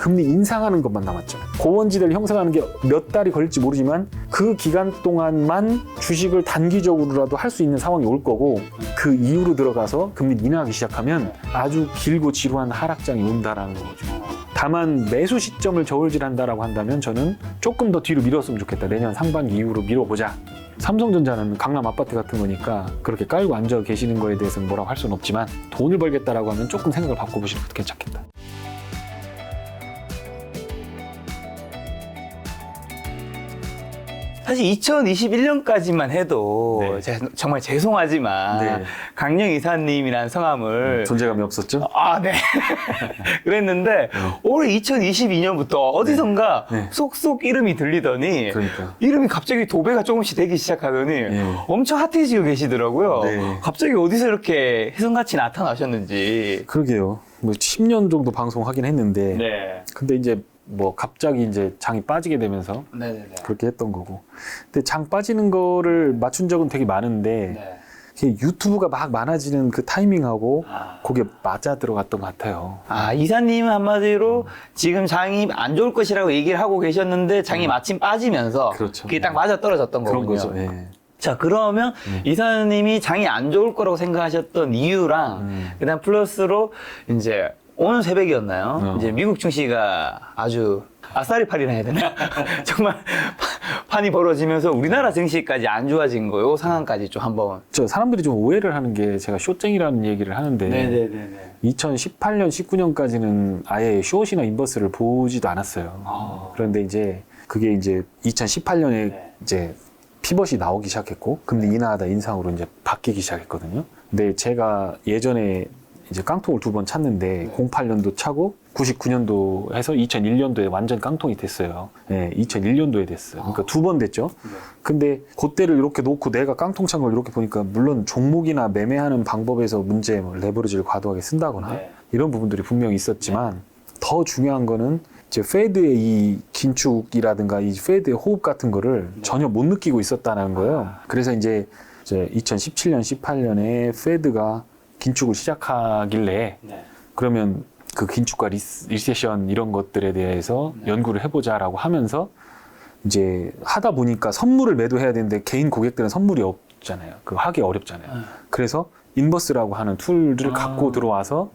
금리 인상하는 것만 남았잖아요. 고원지대를 형성하는 게 몇 달이 걸릴지 모르지만 그 기간 동안만 주식을 단기적으로라도 할 수 있는 상황이 올 거고 그 이후로 들어가서 금리 인하하기 시작하면 아주 길고 지루한 하락장이 온다라는 거죠. 다만 매수 시점을 저울질한다라고 한다면 저는 조금 더 뒤로 미뤘으면 좋겠다. 내년 상반기 이후로 미뤄보자. 삼성전자는 강남 아파트 같은 거니까 그렇게 깔고 앉아 계시는 거에 대해서는 뭐라고 할 수는 없지만 돈을 벌겠다라고 하면 조금 생각을 바꿔보시는 것도 괜찮겠다. 사실 2021년까지만 해도 네. 정말 죄송하지만 네. 강령 이사님이라는 성함을 존재감이 없었죠? 네. 그랬는데 올 2022년부터 어디선가 네. 쏙쏙 이름이 들리더니 그러니까. 이름이 갑자기 도배가 조금씩 되기 시작하더니 네. 엄청 핫해지고 계시더라고요. 네. 갑자기 어디서 이렇게 혜성같이 나타나셨는지. 그러게요. 뭐 10년 정도 방송하긴 했는데 네. 근데 이제 뭐 갑자기 이제 장이 빠지게 되면서 네네네. 그렇게 했던 거고. 근데 장 빠지는 거를 맞춘 적은 되게 많은데 네. 유튜브가 막 많아지는 그 타이밍하고 아. 그게 맞아 들어갔던 것 같아요. 이사님은 한마디로 지금 장이 안 좋을 것이라고 얘기를 하고 계셨는데 장이 마침 빠지면서 그렇죠. 그게 딱 맞아 떨어졌던 그런 거군요. 거죠. 예. 자, 그러면 이사님이 장이 안 좋을 거라고 생각하셨던 이유랑 그다음 플러스로 이제 오늘 새벽이었나요? 이제 미국 증시가 아주 아싸리팔이라 해야 되나? 정말 판이 벌어지면서 우리나라 증시까지 안 좋아진 거요 상황까지 좀 한번. 저 사람들이 좀 오해를 하는 게 제가 숏쟁이라는 얘기를 하는데 네네네네. 2018년, 19년까지는 아예 숏이나 인버스를 보지도 않았어요. 그런데 이제 그게 이제 2018년에 이제 피벗이 나오기 시작했고 금리 인하하다 인상으로 이제 바뀌기 시작했거든요. 근데 제가 예전에 이제 깡통을 2번 찼는데 08년도 차고 99년도 해서 2001년도에 완전 깡통이 됐어요. 네, 2001년도에 됐어요. 그러니까 2번 됐죠. 근데 그때를 이렇게 놓고 내가 깡통 찬 걸 이렇게 보니까 물론 종목이나 매매하는 방법에서 문제, 뭐 레버리지를 과도하게 쓴다거나 이런 부분들이 분명히 있었지만 더 중요한 거는 이제 페드의 이 긴축이라든가 이 페드의 호흡 같은 거를 전혀 못 느끼고 있었다는 거예요. 그래서 이제 2017년, 18년에 페드가 긴축을 시작하길래 그러면 그 긴축과 리세션 이런 것들에 대해서 연구를 해보자라고 하면서 이제 하다 보니까 선물을 매도해야 되는데 개인 고객들은 선물이 없잖아요. 그거 하기 어렵잖아요. 그래서 인버스라고 하는 툴을 갖고 들어와서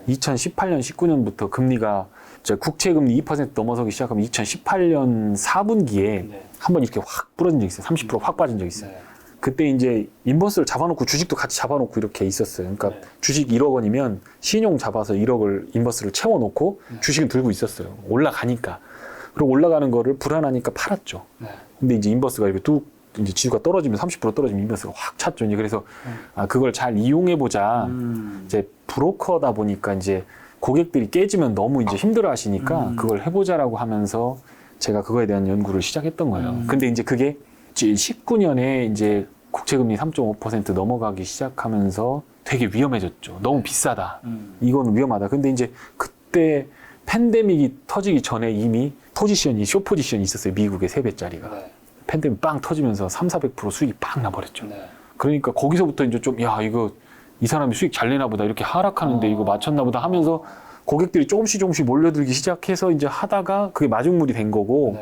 2018년, 19년부터 금리가 이제 국채금리 2% 넘어서기 시작하면 2018년 4분기에 한번 이렇게 확 부러진 적이 있어요. 30% 확 빠진 적이 있어요. 그때 이제 인버스를 잡아놓고 주식도 같이 잡아놓고 이렇게 있었어요. 그러니까 주식 1억 원이면 신용 잡아서 1억을 인버스를 채워놓고 주식은 들고 있었어요. 올라가니까. 그리고 올라가는 거를 불안하니까 팔았죠. 근데 이제 인버스가 이렇게 뚝 이제 지수가 떨어지면 30% 떨어지면 인버스가 확 찼죠. 이제 그래서 그걸 잘 이용해보자. 이제 브로커다 보니까 이제 고객들이 깨지면 너무 이제 힘들어하시니까 그걸 해보자라고 하면서 제가 그거에 대한 연구를 시작했던 거예요. 근데 이제 그게 19년에 이제 국채금리 3.5% 넘어가기 시작하면서 되게 위험해졌죠. 너무 비싸다. 이건 위험하다. 근데 이제 그때 팬데믹이 터지기 전에 이미 숏 포지션이 있었어요. 미국의 3배짜리가. 팬데믹 빵 터지면서 300~400% 수익이 빵 나버렸죠. 그러니까 거기서부터 이제 좀, 이거 이 사람이 수익 잘 내나 보다. 이렇게 하락하는데 이거 맞췄나 보다 하면서 고객들이 조금씩 몰려들기 시작해서 이제 하다가 그게 마중물이 된 거고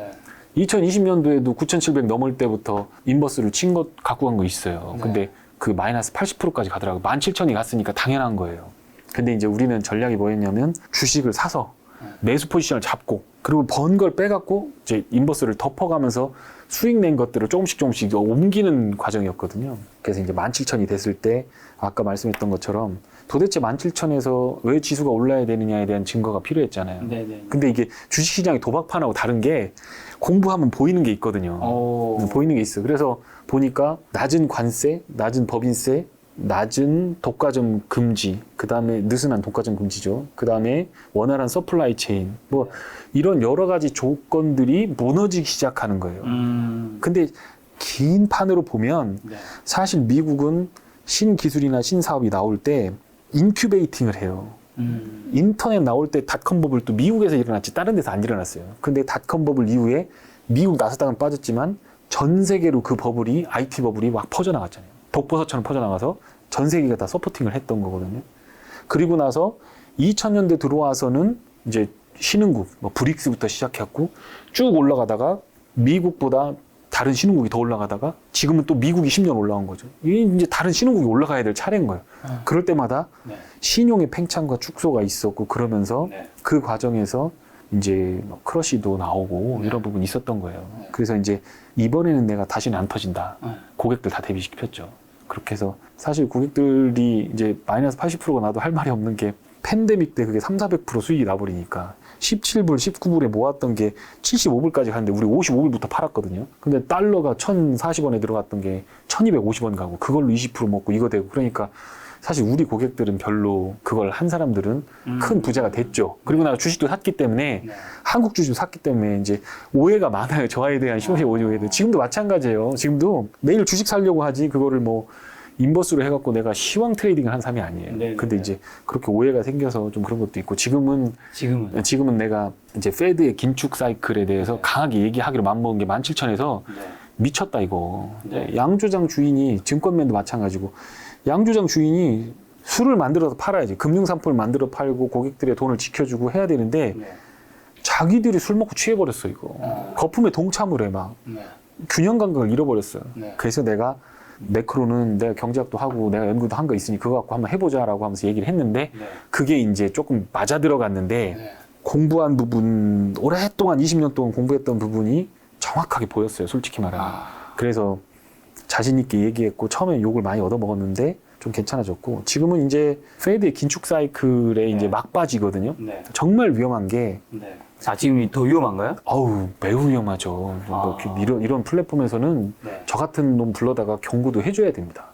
2020년도에도 9,700 넘을 때부터 인버스를 친 것 갖고 간 거 있어요. 근데 그 마이너스 80%까지 가더라고요. 17,000이 갔으니까 당연한 거예요. 근데 이제 우리는 전략이 뭐였냐면 주식을 사서 매수 포지션을 잡고 그리고 번 걸 빼갖고 이제 인버스를 덮어가면서 수익 낸 것들을 조금씩 옮기는 과정이었거든요. 그래서 이제 17,000이 됐을 때 아까 말씀했던 것처럼 도대체 17,000에서 왜 지수가 올라야 되느냐에 대한 증거가 필요했잖아요. 근데 이게 주식시장의 도박판하고 다른 게 공부하면 보이는 게 있거든요. 보이는 게 있어. 그래서 보니까 낮은 관세, 낮은 법인세, 낮은 독과점 금지, 그 다음에 느슨한 독과점 금지죠. 그 다음에 원활한 서플라이 체인, 뭐 이런 여러 가지 조건들이 무너지기 시작하는 거예요. 근데 긴 판으로 보면 사실 미국은 신기술이나 신사업이 나올 때 인큐베이팅을 해요. 인터넷 나올 때 닷컴 버블 또 미국에서 일어났지 다른 데서 안 일어났어요. 근데 닷컴 버블 이후에 미국 나스닥은 빠졌지만 전 세계로 그 버블이 IT 버블이 막 퍼져나갔잖아요. 독버섯처럼 퍼져나가서 전 세계가 다 서포팅을 했던 거거든요. 그리고 나서 2000년대 들어와서는 이제 신흥국, 뭐 브릭스부터 시작했고 쭉 올라가다가 미국보다 다른 신흥국이 더 올라가다가 지금은 또 미국이 10년 올라온 거죠. 이게 이제 다른 신흥국이 올라가야 될 차례인 거예요. 그럴 때마다 네. 신용의 팽창과 축소가 있었고 그러면서 네. 그 과정에서 이제 뭐 크러쉬도 나오고 네. 이런 부분이 있었던 거예요. 네. 그래서 이제 이번에는 내가 다시는 안 터진다. 네. 고객들 고객들 다 대비시켰죠. 그렇게 해서 사실 고객들이 이제 마이너스 80%가 나도 할 말이 없는 게 팬데믹 때 그게 3,400% 수익이 나버리니까 17불, 19불에 모았던 게 75불까지 갔는데 우리 55불부터 팔았거든요. 근데 달러가 1,040원에 들어갔던 게 1,250원 가고 그걸로 20% 먹고 이거 되고 그러니까 사실 우리 고객들은 별로 그걸 한 사람들은 큰 부자가 됐죠. 그리고 나서 주식도 샀기 때문에 네. 한국 주식도 샀기 때문에 이제 오해가 많아요. 저에 대한 시험시 오해도. 지금도 마찬가지예요. 지금도 매일 주식 사려고 하지 그거를 뭐 인버스로 해갖고 내가 시황 트레이딩을 한 사람이 아니에요. 네네네. 근데 이제 그렇게 오해가 생겨서 좀 그런 것도 있고 지금은 내가 이제 페드의 긴축 사이클에 대해서 네. 강하게 얘기하기로 맘먹은 게 17,000에서 네. 미쳤다 이거. 네. 양조장 주인이 증권맨도 마찬가지고 양조장 주인이 술을 만들어서 팔아야지. 금융상품을 만들어 팔고 고객들의 돈을 지켜주고 해야 되는데 네. 자기들이 술 먹고 취해버렸어 이거. 거품에 동참을 해 막. 네. 균형 감각을 잃어버렸어요. 네. 그래서 내가 매크로는 내가 경제학도 하고 내가 연구도 한 거 있으니 그거 갖고 한번 해보자라고 하면서 얘기를 했는데 네. 그게 이제 조금 맞아 들어갔는데 네. 공부한 부분 오랫동안 20년 동안 공부했던 부분이 정확하게 보였어요. 솔직히 말하면. 그래서 자신 있게 얘기했고 처음에 욕을 많이 얻어먹었는데 좀 괜찮아졌고 지금은 이제 페드의 긴축 사이클에 이제 막 빠지거든요. 네. 정말 위험한 게 네. 아, 지금 더 위험한가요? 어우 매우 위험하죠. 뭐 이런 플랫폼에서는 네. 저 같은 놈 불러다가 경고도 해줘야 됩니다.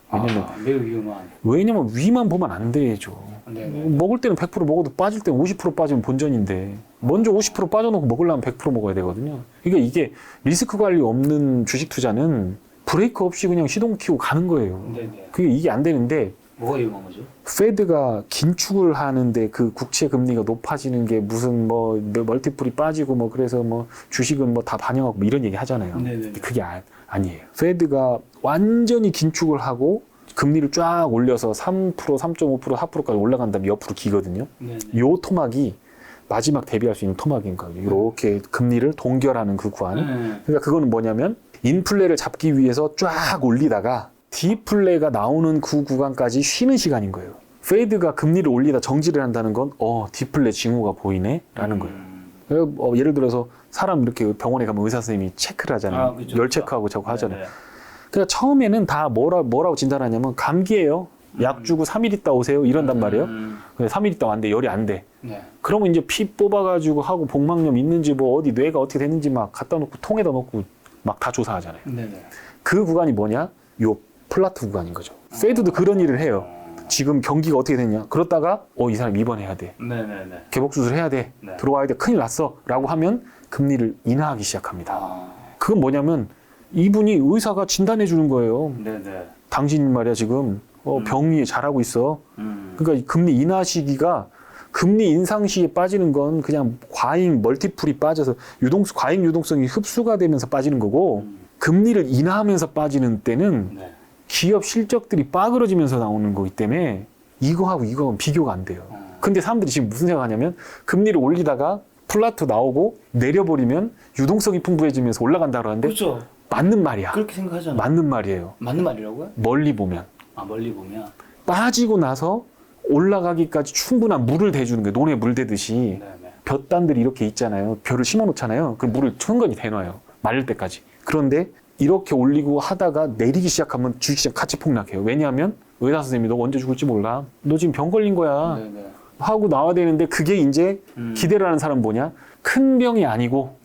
매우 위험한. 왜냐면 위만 보면 안 되죠. 네. 먹을 때는 100% 먹어도 빠질 때는 50% 빠지면 본전인데 먼저 50% 빠져놓고 먹으려면 100% 먹어야 되거든요. 그러니까 이게 리스크 관리 없는 주식 투자는 브레이크 없이 그냥 시동 키고 가는 거예요. 네네. 그게 이게 안 되는데 뭐가 위험한 거죠? 페드가 긴축을 하는데 그 국채 금리가 높아지는 게 무슨 뭐 멀티플이 빠지고 뭐 그래서 뭐 주식은 뭐 다 반영하고 뭐 이런 얘기 하잖아요. 네네네. 그게 아니에요. 페드가 완전히 긴축을 하고 금리를 쫙 올려서 3%, 3.5%, 4%까지 올라간 다음에 옆으로 기거든요. 네네. 요 토막이 마지막 대비할 수 있는 토막인 거예요. 이렇게 금리를 동결하는 그 구간. 그러니까 그거는 뭐냐면 인플레를 잡기 위해서 쫙 올리다가 디플레가 나오는 그 구간까지 쉬는 시간인 거예요. 페드가 금리를 올리다 정지를 한다는 건 디플레 징후가 보이네 라는 거예요. 예를 들어서 사람 이렇게 병원에 가면 의사 선생님이 체크를 하잖아요. 그쵸, 열 그쵸. 체크하고 저거 하잖아요. 네네. 그러니까 처음에는 다 뭐라고 진단하냐면 감기예요. 약 주고 3일 있다 오세요. 이런단 말이에요. 근데 3일 있다 왔는데 열이 안 돼. 네. 그러면 이제 피 뽑아가지고 하고 복막염 있는지 뭐 어디 뇌가 어떻게 됐는지 막 갖다 놓고 통에다 놓고 막 다 조사하잖아요. 네네. 그 구간이 뭐냐? 요 플라트 구간인 거죠. 페드도 그런 일을 해요. 지금 경기가 어떻게 됐냐? 그러다가 이 사람 입원해야 돼. 네네네. 개복 수술해야 돼. 네. 들어와야 돼. 큰일 났어. 라고 하면 금리를 인하하기 시작합니다. 아. 그건 뭐냐면 이분이 의사가 진단해 주는 거예요. 네네. 당신 말이야 지금 병이 잘하고 있어. 그러니까 이 금리 인하 시기가 금리 인상 시기에 빠지는 건 그냥 과잉 멀티플이 빠져서 과잉 유동성이 흡수가 되면서 빠지는 거고 금리를 인하하면서 빠지는 때는 네. 기업 실적들이 빠그러지면서 나오는 거기 때문에 이거하고 이거는 비교가 안 돼요. 근데 사람들이 지금 무슨 생각하냐면 금리를 올리다가 플라트 나오고 내려버리면 유동성이 풍부해지면서 올라간다 그러는데 그렇죠. 맞는 말이야. 그렇게 생각하잖아요. 맞는 말이에요. 맞는 말이라고요? 멀리 보면. 멀리 보면. 빠지고 나서 올라가기까지 충분한 물을 대주는 거예요. 논에 물 대듯이. 네네. 볕단들이 이렇게 있잖아요. 벼를 심어 놓잖아요. 그럼 물을 충분히 대놔요. 마를 때까지. 그런데 이렇게 올리고 하다가 내리기 시작하면 주식시장 같이 폭락해요. 왜냐하면 의사 선생님이 너 언제 죽을지 몰라. 너 지금 병 걸린 거야. 네네. 하고 나와야 되는데 그게 이제 기대를 하는 사람은 뭐냐? 큰 병이 아니고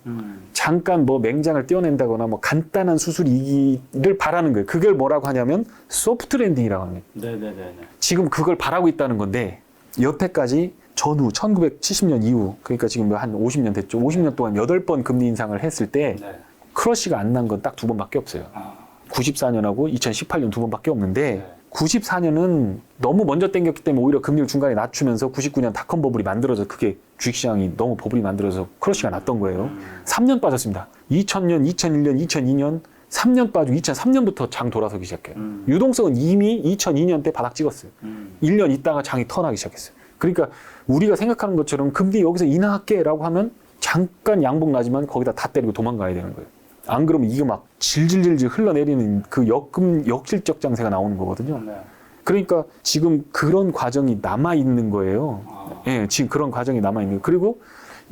잠깐 뭐 맹장을 떼어낸다거나 뭐 간단한 수술이기를 바라는 거예요. 그걸 뭐라고 하냐면 소프트 랜딩이라고 합니다. 네네네. 지금 그걸 바라고 있다는 건데 여태까지 전후 1970년 이후 그러니까 지금 한 50년 됐죠. 50년 동안 8번 금리 인상을 했을 때 네. 크러쉬가 안 난 건 딱 2번밖에 없어요. 94년하고 2018년 2번밖에 없는데 네. 94년은 너무 먼저 땡겼기 때문에 오히려 금리를 중간에 낮추면서 99년 닷컴 버블이 만들어져 그게 주식시장이 너무 버블이 만들어서 크러쉬가 났던 거예요. 3년 빠졌습니다. 2000년, 2001년, 2002년 3년 빠지고 2003년부터 장 돌아서기 시작해요. 유동성은 이미 2002년 때 바닥 찍었어요. 1년 있다가 장이 턴하기 시작했어요. 그러니까 우리가 생각하는 것처럼 금리 여기서 인하할게라고 하면 잠깐 양복 나지만 거기다 다 때리고 도망가야 되는 거예요. 안 그러면 이게 막 질질질질 흘러내리는 그 역실적 장세가 나오는 거거든요. 그러니까 지금 그런 과정이 남아있는 거예요. 예, 지금 그런 과정이 남아있는 거예요. 그리고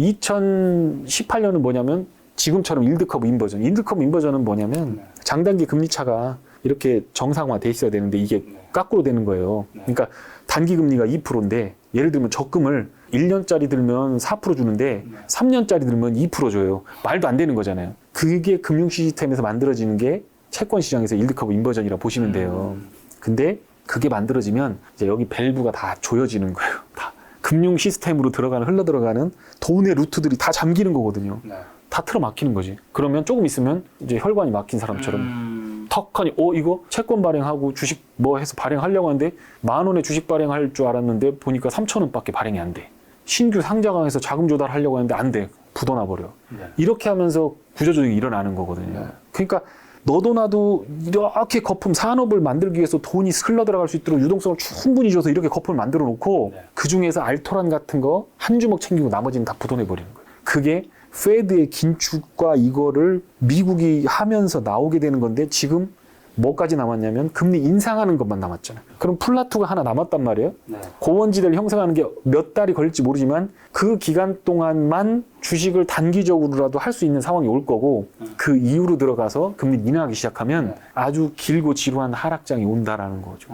2018년은 뭐냐면 지금처럼 일드커브 인버전. 일드커브 인버전은 뭐냐면 장단기 금리 차가 이렇게 정상화돼 있어야 되는데 이게 거꾸로 되는 거예요. 그러니까 단기 금리가 2%인데 예를 들면 적금을 1년짜리 들면 4% 주는데 3년짜리 들면 2% 줘요. 말도 안 되는 거잖아요. 그게 금융 시스템에서 만들어지는 게 채권 시장에서 일드커브 인버전이라 보시면 돼요. 근데 그게 만들어지면 이제 여기 밸브가 다 조여지는 거예요. 다 금융 시스템으로 흘러 들어가는 돈의 루트들이 다 잠기는 거거든요. 다 틀어 막히는 거지. 그러면 조금 있으면 이제 혈관이 막힌 사람처럼 턱하니 이거 채권 발행하고 주식 뭐 해서 발행하려고 하는데 10,000원에 주식 발행할 줄 알았는데 보니까 3,000원밖에 발행이 안 돼. 신규 상장해서 자금 조달하려고 하는데 안 돼. 굳어나 버려. 이렇게 하면서 구조조정이 일어나는 거거든요. 그러니까 너도 나도 이렇게 거품 산업을 만들기 위해서 돈이 흘러 들어갈 수 있도록 유동성을 충분히 줘서 이렇게 거품을 만들어 놓고 그 중에서 알토란 같은 거 한 주먹 챙기고 나머지는 다 부도내 버리는 거예요. 그게 페드의 긴축과 이거를 미국이 하면서 나오게 되는 건데 지금 뭐까지 남았냐면 금리 인상하는 것만 남았잖아요. 그럼 플라투가 하나 남았단 말이에요. 고원지대를 형성하는 게 몇 달이 걸릴지 모르지만 그 기간 동안만 주식을 단기적으로라도 할 수 있는 상황이 올 거고 그 이후로 들어가서 금리 인하하기 시작하면 아주 길고 지루한 하락장이 온다라는 거죠.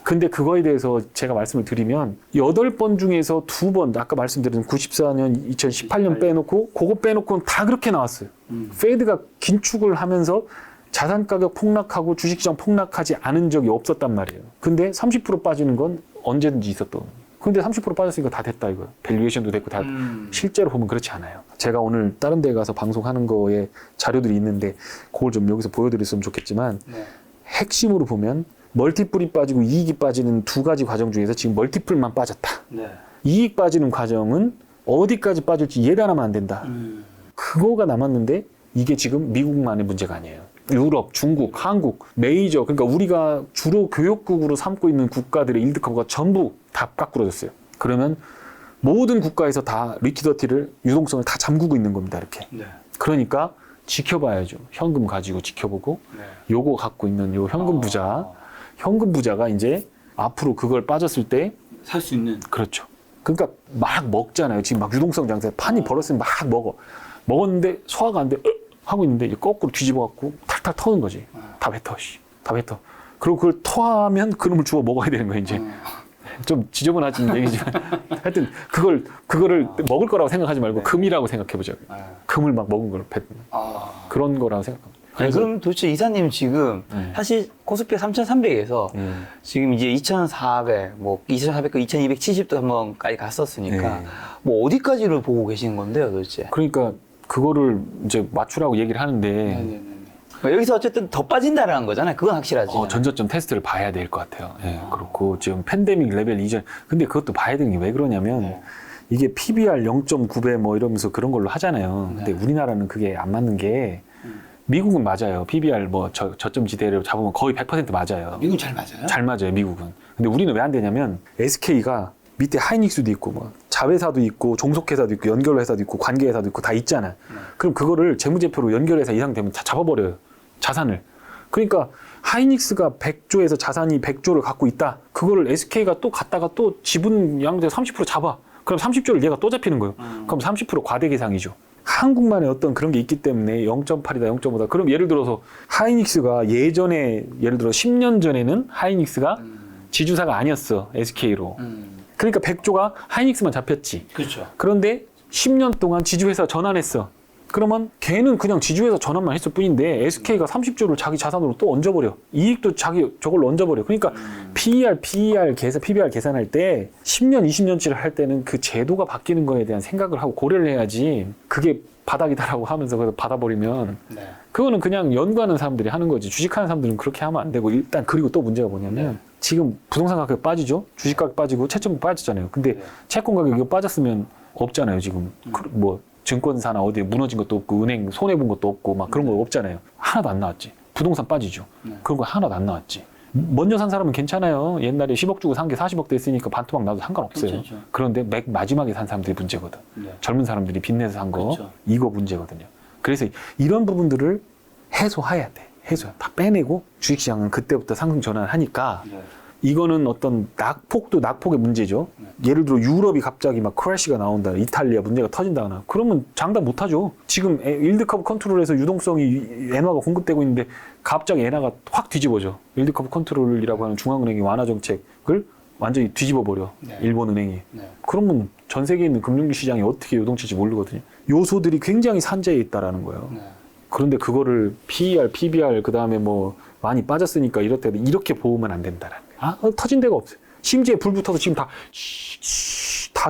근데 그거에 대해서 제가 말씀을 드리면 8번 중에서 2번 아까 말씀드린 94년, 2018년 빼놓고 그거 빼놓고는 다 그렇게 나왔어요. 페드가 긴축을 하면서 자산 가격 폭락하고 주식시장 폭락하지 않은 적이 없었단 말이에요. 근데 30% 빠지는 건 언제든지 있었던. 근데 30% 빠졌으니까 다 됐다 이거예요. 밸류에이션도 됐고 다 실제로 보면 그렇지 않아요. 제가 오늘 다른 데 가서 방송하는 거에 자료들이 있는데 그걸 좀 여기서 보여드렸으면 좋겠지만 핵심으로 보면 멀티플이 빠지고 이익이 빠지는 두 가지 과정 중에서 지금 멀티플만 빠졌다. 이익 빠지는 과정은 어디까지 빠질지 예단하면 안 된다. 그거가 남았는데 이게 지금 미국만의 문제가 아니에요. 유럽, 중국, 한국, 메이저, 그러니까 우리가 주로 교역국으로 삼고 있는 국가들의 일드커브가 전부 다 깎꾸러졌어요. 그러면 모든 국가에서 다 리퀴더티를, 유동성을 다 잠그고 있는 겁니다. 이렇게. 그러니까 지켜봐야죠. 현금 가지고 지켜보고 요거 갖고 있는 요 현금 부자, 현금 부자가 이제 앞으로 그걸 빠졌을 때 살 수 있는. 그렇죠. 그러니까 막 먹잖아요. 지금 막 유동성 장세 판이 벌었으면 막 먹었는데 소화가 안 돼. 하고 있는데 이제 거꾸로 뒤집어갖고 탈탈 터는 거지. 다 뱉어, 다 뱉어. 그리고 그걸 토하면 그놈을 주워 먹어야 되는 거야, 이제. 좀 지저분하진 얘기지만. 하여튼, 그거를 먹을 거라고 생각하지 말고 금이라고 생각해보자. 금을 막 먹은 걸 뱉는. 그런 거라고 생각합니다. 아니, 그럼 도대체 이사님 지금 사실 코스피 3,300에서 지금 이제 2,400, 뭐 2,400, 2,270도 한번까지 갔었으니까 뭐 어디까지를 보고 계신 건데요, 도대체? 그러니까 그거를 이제 맞추라고 얘기를 하는데 여기서 어쨌든 더 빠진다라는 거잖아요. 그건 확실하지. 전저점 테스트를 봐야 될 것 같아요. 그렇고 지금 팬데믹 레벨 이전. 근데 그것도 봐야 되는 게 왜 그러냐면 이게 PBR 0.9배 뭐 이러면서 그런 걸로 하잖아요. 근데 우리나라는 그게 안 맞는 게 미국은 맞아요. PBR 뭐 저점 지대를 잡으면 거의 100% 맞아요. 미국은 잘 맞아요? 잘 맞아요, 미국은. 근데 우리는 왜 안 되냐면 SK가 밑에 하이닉스도 있고 뭐 자회사도 있고 종속회사도 있고 연결회사도 있고 관계회사도 있고 다 있잖아요. 그럼 그거를 재무제표로 연결회사 이상 되면 다 잡아버려요. 자산을. 그러니까 하이닉스가 100조에서 자산이 100조를 갖고 있다. 그거를 SK가 또 갖다가 또 지분 양대 30% 잡아. 그럼 30조를 얘가 또 잡히는 거예요. 그럼 30% 과대계상이죠. 한국만의 어떤 그런 게 있기 때문에 0.8이다, 0.5다. 그럼 예를 들어서 하이닉스가 예전에 예를 들어 10년 전에는 하이닉스가 지주사가 아니었어. SK로. 그러니까 100조가 하이닉스만 잡혔지. 그렇죠. 그런데 10년 동안 지주회사 전환했어. 그러면 걔는 그냥 지주회사 전환만 했을 뿐인데 SK가 30조를 자기 자산으로 또 얹어버려. 이익도 자기 저걸로 얹어버려. 그러니까 PBR 계산할 때 10년, 20년치를 할 때는 그 제도가 바뀌는 거에 대한 생각을 하고 고려를 해야지 그게 바닥이다라고 하면서 그걸 받아버리면 그거는 그냥 연구하는 사람들이 하는 거지. 주식하는 사람들은 그렇게 하면 안 되고 일단 그리고 또 문제가 뭐냐면 지금 부동산 가격이 빠지죠. 주식 가격 빠지고 채권 빠지잖아요. 근데 채권 가격이 빠졌으면 없잖아요. 지금 뭐 증권사나 어디에 무너진 것도 없고 은행 손해본 것도 없고 막 그런 거 없잖아요. 하나도 안 나왔지. 부동산 빠지죠. 그런 거 하나도 안 나왔지. 먼저 산 사람은 괜찮아요. 옛날에 10억 주고 산 게 40억 됐으니까 반토막 나도 상관없어요. 그렇죠. 그런데 마지막에 산 사람들이 문제거든. 네. 젊은 사람들이 빚내서 산 거, 그렇죠. 이거 문제거든요. 그래서 이런 부분들을 해소해야 돼. 다 빼내고 주식시장은 그때부터 상승 전환을 하니까 네. 이거는 어떤 낙폭도 낙폭의 문제죠. 예를 들어 유럽이 갑자기 막 크래시가 나온다, 이탈리아 문제가 터진다거나 그러면 장담 못하죠. 지금 일드커브 컨트롤에서 유동성이 엔화가 공급되고 있는데 갑자기 엔화가 확 뒤집어져. 일드커브 컨트롤이라고 하는 중앙은행의 완화 정책을 완전히 뒤집어 버려. 네. 일본 은행이. 네. 그러면 전 세계에 있는 금융 시장이 어떻게 요동칠지 모르거든요. 요소들이 굉장히 산재에 있다라는 거예요. 네. 그런데 그거를 PER, PBR 그다음에 뭐 많이 빠졌으니까 이렇게 보면 안 된다라는 거예요. 터진 데가 없어요. 심지어 불 붙어서 지금 다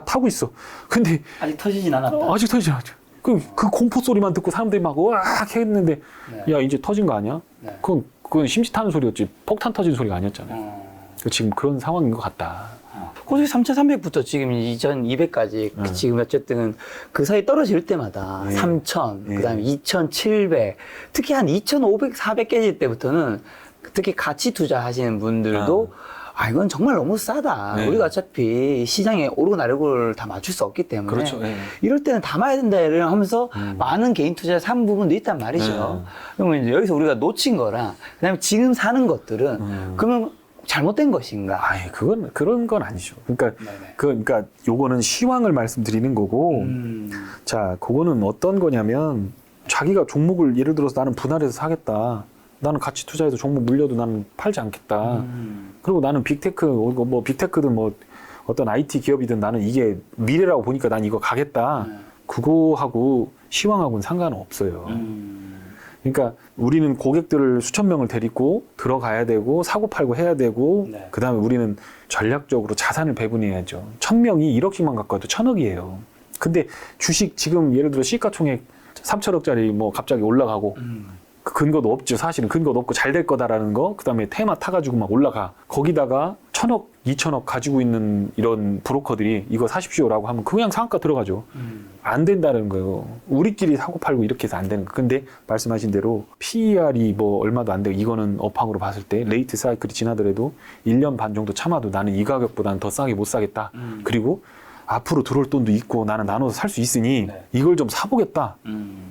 타고 있어. 근데 아직 터지진 않았다. 아직 터지지 않았죠. 그 공포 소리만 듣고 사람들이 막 으악 했는데 네. 야 이제 터진 거 아니야? 네. 그건 심시타는 소리였지 폭탄 터진 소리가 아니었잖아요. 지금 그런 상황인 것 같다. 코스피 3,300부터 지금 2,200까지 네. 지금 어쨌든 그 사이 떨어질 때마다 네. 3,000, 네. 그다음에 2,700, 특히 한 2,500, 400 깨질 때부터는 특히 가치 투자하시는 분들도 이건 정말 너무 싸다. 네. 우리가 어차피 시장에 오르고 내리고를 다 맞출 수 없기 때문에 그렇죠. 네. 이럴 때는 담아야 된다 이런 하면서 많은 개인 투자를 산 부분도 있단 말이죠. 네. 그러면 이제 여기서 우리가 놓친 거랑 그다음에 지금 사는 것들은 그러면 잘못된 것인가? 그건 그런 건 아니죠. 그러니까 네네. 그러니까 요거는 시황을 말씀드리는 거고, 자, 그거는 어떤 거냐면 자기가 종목을 예를 들어서 나는 분할해서 사겠다. 나는 가치 투자해서 종목 물려도 나는 팔지 않겠다. 그리고 나는 빅테크, 뭐 빅테크든 뭐 어떤 IT 기업이든 나는 이게 미래라고 보니까 난 이거 가겠다. 그거하고 시황하고는 상관없어요. 그러니까 우리는 고객들을 수천 명을 데리고 들어가야 되고 사고 팔고 해야 되고 네. 그다음에 우리는 전략적으로 자산을 배분해야죠. 1,000명이 1억씩만 갖고 와도 1,000억이에요. 근데 주식 지금 예를 들어 시가총액 3천억짜리 뭐 갑자기 올라가고 그 근거도 없죠. 사실은 근거도 없고 잘 될 거다라는 거. 그다음에 테마 타가지고 막 올라가. 거기다가 1,000억, 2,000억 가지고 있는 이런 브로커들이 이거 사십시오라고 하면 그냥 상한가 들어가죠. 안 된다는 거예요. 우리끼리 사고 팔고 이렇게 해서 안 되는 거. 근데 말씀하신 대로 PER이 뭐 얼마도 안 되고 이거는 업황으로 봤을 때 레이트 사이클이 지나더라도 1년 반 정도 참아도 나는 이 가격보다는 더 싸게 못 사겠다. 그리고 앞으로 들어올 돈도 있고 나는 나눠서 살 수 있으니 네. 이걸 좀 사보겠다.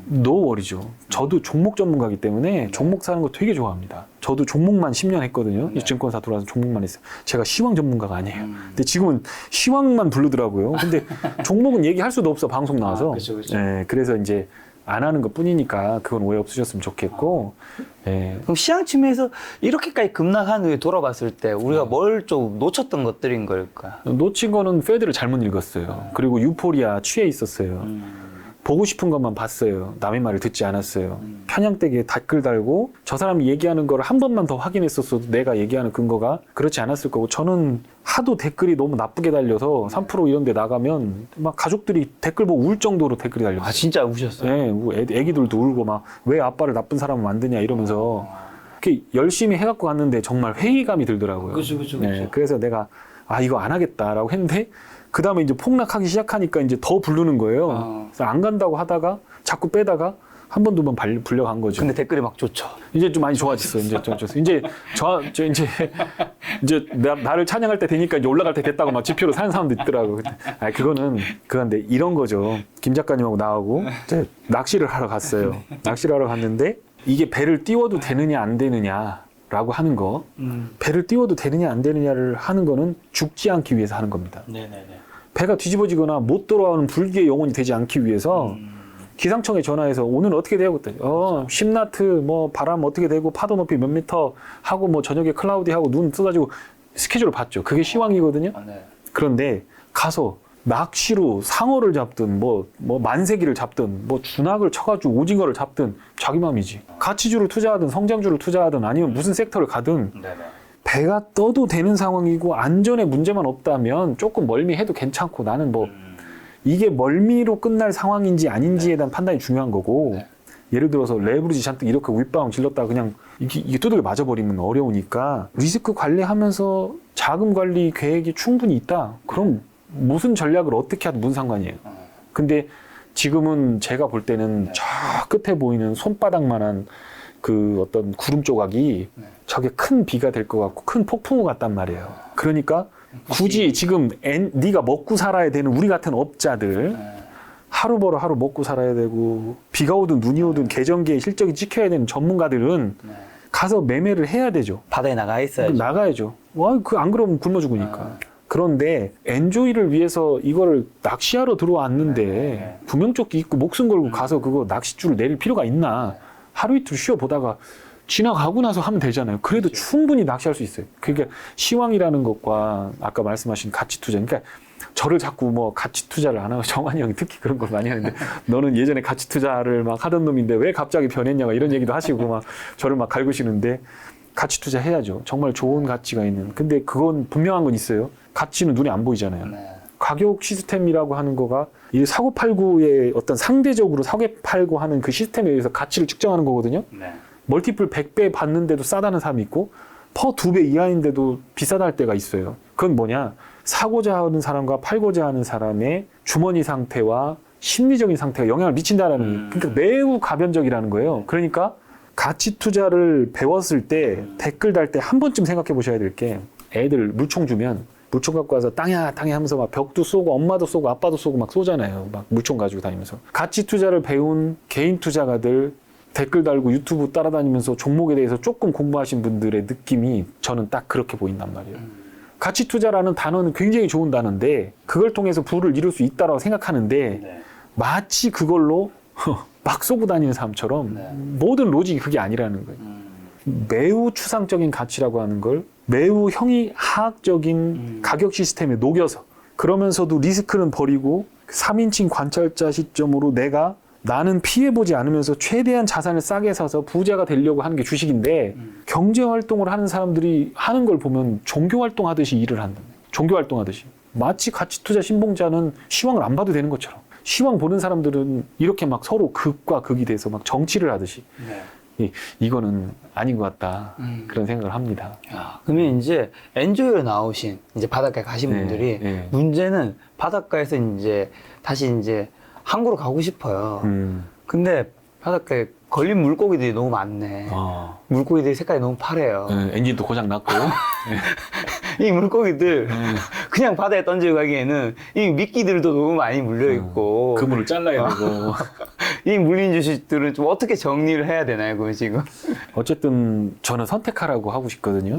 노워리죠. 저도 종목 전문가이기 때문에 종목 사는 거 되게 좋아합니다. 저도 종목만 10년 했거든요. 네. 이 증권사 들어와서 종목만 했어요. 제가 시황 전문가가 아니에요. 근데 지금은 시황만 부르더라고요. 근데 종목은 얘기할 수도 없어, 방송 나와서. 그쵸. 네, 그래서 이제 안 하는 것 뿐이니까 그건 오해 없으셨으면 좋겠고. 네. 그럼 시장 측면에서 이렇게까지 급락한 후에 돌아봤을 때 우리가 뭘 좀 놓쳤던 것들인 걸까? 놓친 거는 패드를 잘못 읽었어요. 그리고 유포리아 취해 있었어요. 보고 싶은 것만 봤어요. 남의 말을 듣지 않았어요. 편향되게 댓글 달고 저 사람이 얘기하는 걸 한 번만 더 확인했었어도 내가 얘기하는 근거가 그렇지 않았을 거고 저는 하도 댓글이 너무 나쁘게 달려서 3프로 이런 데 나가면 막 가족들이 댓글 보고 울 정도로 댓글이 달렸어요. 진짜 우셨어요? 네, 애기들도 울고 막 왜 아빠를 나쁜 사람을 만드냐 이러면서 이렇게 열심히 해갖고 갔는데 정말 회의감이 들더라고요. 그쵸. 네, 그래서 내가 이거 안 하겠다라고 했는데 그 다음에 이제 폭락하기 시작하니까 이제 더 부르는 거예요. 그래서 안 간다고 하다가 자꾸 빼다가 한 번, 두 번 불려간 거죠. 근데 댓글이 막 좋죠. 이제 좀 많이 좋아졌어요. 이제 나를 찬양할 때 되니까 이제 올라갈 때 됐다고 막 지표로 사는 사람도 있더라고. 그건데 이런 거죠. 김 작가님하고 나하고 이제 낚시를 하러 갔어요. 낚시를 하러 갔는데 이게 배를 띄워도 되느냐 안 되느냐라고 하는 거. 배를 띄워도 되느냐 안 되느냐를 하는 거는 죽지 않기 위해서 하는 겁니다. 네네네. 배가 뒤집어지거나 못 돌아오는 불기의 영혼이 되지 않기 위해서 기상청에 전화해서 오늘 어떻게 되고 심나트 뭐 바람 어떻게 되고 파도 높이 몇 미터 하고 뭐 저녁에 클라우디 하고 눈 떠가지고 스케줄을 봤죠. 그게 시황이거든요. 네. 그런데 가서 낚시로 상어를 잡든 뭐 만세기를 잡든 뭐 준학을 쳐가지고 오징어를 잡든 자기 마음이지. 가치주를 투자하든 성장주를 투자하든 아니면 무슨 섹터를 가든 네네. 배가 떠도 되는 상황이고 안전에 문제만 없다면 조금 멀미해도 괜찮고 나는 뭐 이게 멀미로 끝날 상황인지 아닌지에 대한 판단이 중요한 거고 네. 예를 들어서 레버리지 잔뜩 이렇게 윗바람 질렀다가 그냥 이게 두들겨 맞아버리면 어려우니까 리스크 관리하면서 자금 관리 계획이 충분히 있다. 그럼 무슨 전략을 어떻게 하든 무슨 상관이에요. 근데 지금은 제가 볼 때는 저 끝에 보이는 손바닥만한 그 어떤 구름 조각이 저게 큰 비가 될 것 같고 큰 폭풍우 같단 말이에요. 그러니까 굳이 지금 네가 먹고 살아야 되는 우리 같은 업자들 하루 벌어 하루 먹고 살아야 되고 비가 오든 눈이 오든 계정기에 실적이 찍혀야 되는 전문가들은 가서 매매를 해야 되죠. 바다에 나가 있어야죠. 나가야죠. 와, 안 그러면 굶어 죽으니까. 그런데 엔조이를 위해서 이거를 낚시하러 들어왔는데 구명조끼 입고 목숨 걸고 가서 그거 낚싯줄을 내릴 필요가 있나? 하루 이틀 쉬어보다가 지나가고 나서 하면 되잖아요. 그래도 충분히 낚시할 수 있어요. 그러니까 시황이라는 것과 아까 말씀하신 가치 투자. 그러니까 저를 자꾸 뭐 가치 투자를 안 하고 정환이 형이 특히 그런 걸 많이 하는데 너는 예전에 가치 투자를 막 하던 놈인데 왜 갑자기 변했냐 이런 얘기도 하시고 막 저를 막 갈구시는데 가치 투자 해야죠. 정말 좋은 가치가 있는. 근데 그건 분명한 건 있어요. 가치는 눈에 안 보이잖아요. 가격 시스템이라고 하는 거가 이 사고팔고의 어떤 상대적으로 사고팔고 하는 그 시스템에 의해서 가치를 측정하는 거거든요. 멀티플 100배 받는데도 싸다는 사람이 있고 퍼 2배 이하인데도 비싸다 할 때가 있어요. 그건 뭐냐? 사고자 하는 사람과 팔고자 하는 사람의 주머니 상태와 심리적인 상태가 영향을 미친다라는 그러니까 매우 가변적이라는 거예요. 그러니까 가치 투자를 배웠을 때 댓글 달 때 한 번쯤 생각해 보셔야 될 게 애들 물총 주면 물총 갖고 와서 땅야 하면서 막 벽도 쏘고 엄마도 쏘고 아빠도 쏘고 막 쏘잖아요. 막 물총 가지고 다니면서. 가치 투자를 배운 개인 투자가들 댓글 달고 유튜브 따라다니면서 종목에 대해서 조금 공부하신 분들의 느낌이 저는 딱 그렇게 보인단 말이에요. 가치 투자라는 단어는 굉장히 좋은 단어인데 그걸 통해서 부를 이룰 수 있다라고 생각하는데 마치 그걸로 막 쏘고 다니는 사람처럼 모든 로직이 그게 아니라는 거예요. 매우 추상적인 가치라고 하는 걸 매우 형이하학적인 가격 시스템에 녹여서 그러면서도 리스크는 버리고 3인칭 관찰자 시점으로 나는 피해보지 않으면서 최대한 자산을 싸게 사서 부자가 되려고 하는 게 주식인데 경제활동을 하는 사람들이 하는 걸 보면 종교활동 하듯이 일을 한다. 종교활동 하듯이. 마치 가치투자 신봉자는 시황을 안 봐도 되는 것처럼. 시황 보는 사람들은 이렇게 막 서로 극과 극이 돼서 막 정치를 하듯이. 이거는 아닌 것 같다. 그런 생각을 합니다. 그러면 이제 엔조이로 나오신 이제 바닷가에 가신 분들이 문제는 바닷가에서 이제 다시 이제 항구로 가고 싶어요. 근데 바닷가에 걸린 물고기들이 너무 많네. 물고기들이 색깔이 너무 파래요. 엔진도 고장 났고. 이 물고기들 그냥 바다에 던지고 가기에는 이 미끼들도 너무 많이 물려있고 그물을 잘라야 되고. 이 물린 주식들은 좀 어떻게 정리를 해야 되나요, 그거 지금? 어쨌든 저는 선택하라고 하고 싶거든요.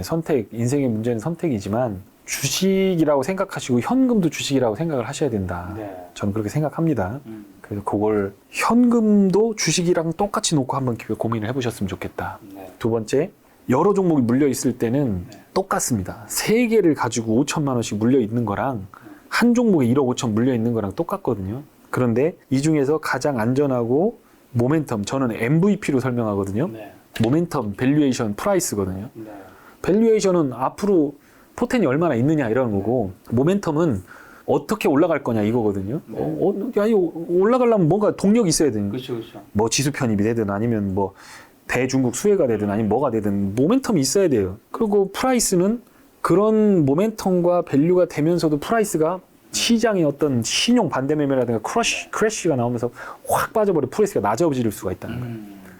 선택, 인생의 문제는 선택이지만 주식이라고 생각하시고 현금도 주식이라고 생각을 하셔야 된다. 저는 그렇게 생각합니다. 그래서 그걸 현금도 주식이랑 똑같이 놓고 한번 고민을 해보셨으면 좋겠다. 두 번째, 여러 종목이 물려 있을 때는 똑같습니다. 3개를 가지고 5천만 원씩 물려 있는 거랑 한 종목에 1억 5천 물려 있는 거랑 똑같거든요. 그런데 이 중에서 가장 안전하고 모멘텀, 저는 MVP로 설명하거든요. 모멘텀, 밸류에이션, 프라이스거든요. 밸류에이션은 앞으로 포텐이 얼마나 있느냐 이런 거고 모멘텀은 어떻게 올라갈 거냐 이거거든요. 올라가려면 뭔가 동력이 있어야 되는 거죠. 뭐 지수 편입이 되든 아니면 뭐 대중국 수혜가 되든 아니면 뭐가 되든 모멘텀이 있어야 돼요. 그리고 프라이스는 그런 모멘텀과 밸류가 되면서도 프라이스가 시장의 어떤 신용 반대 매매라든가 크래쉬가 나오면서 확 빠져버려 프라이스가 낮아질 수가 있다는 거예요.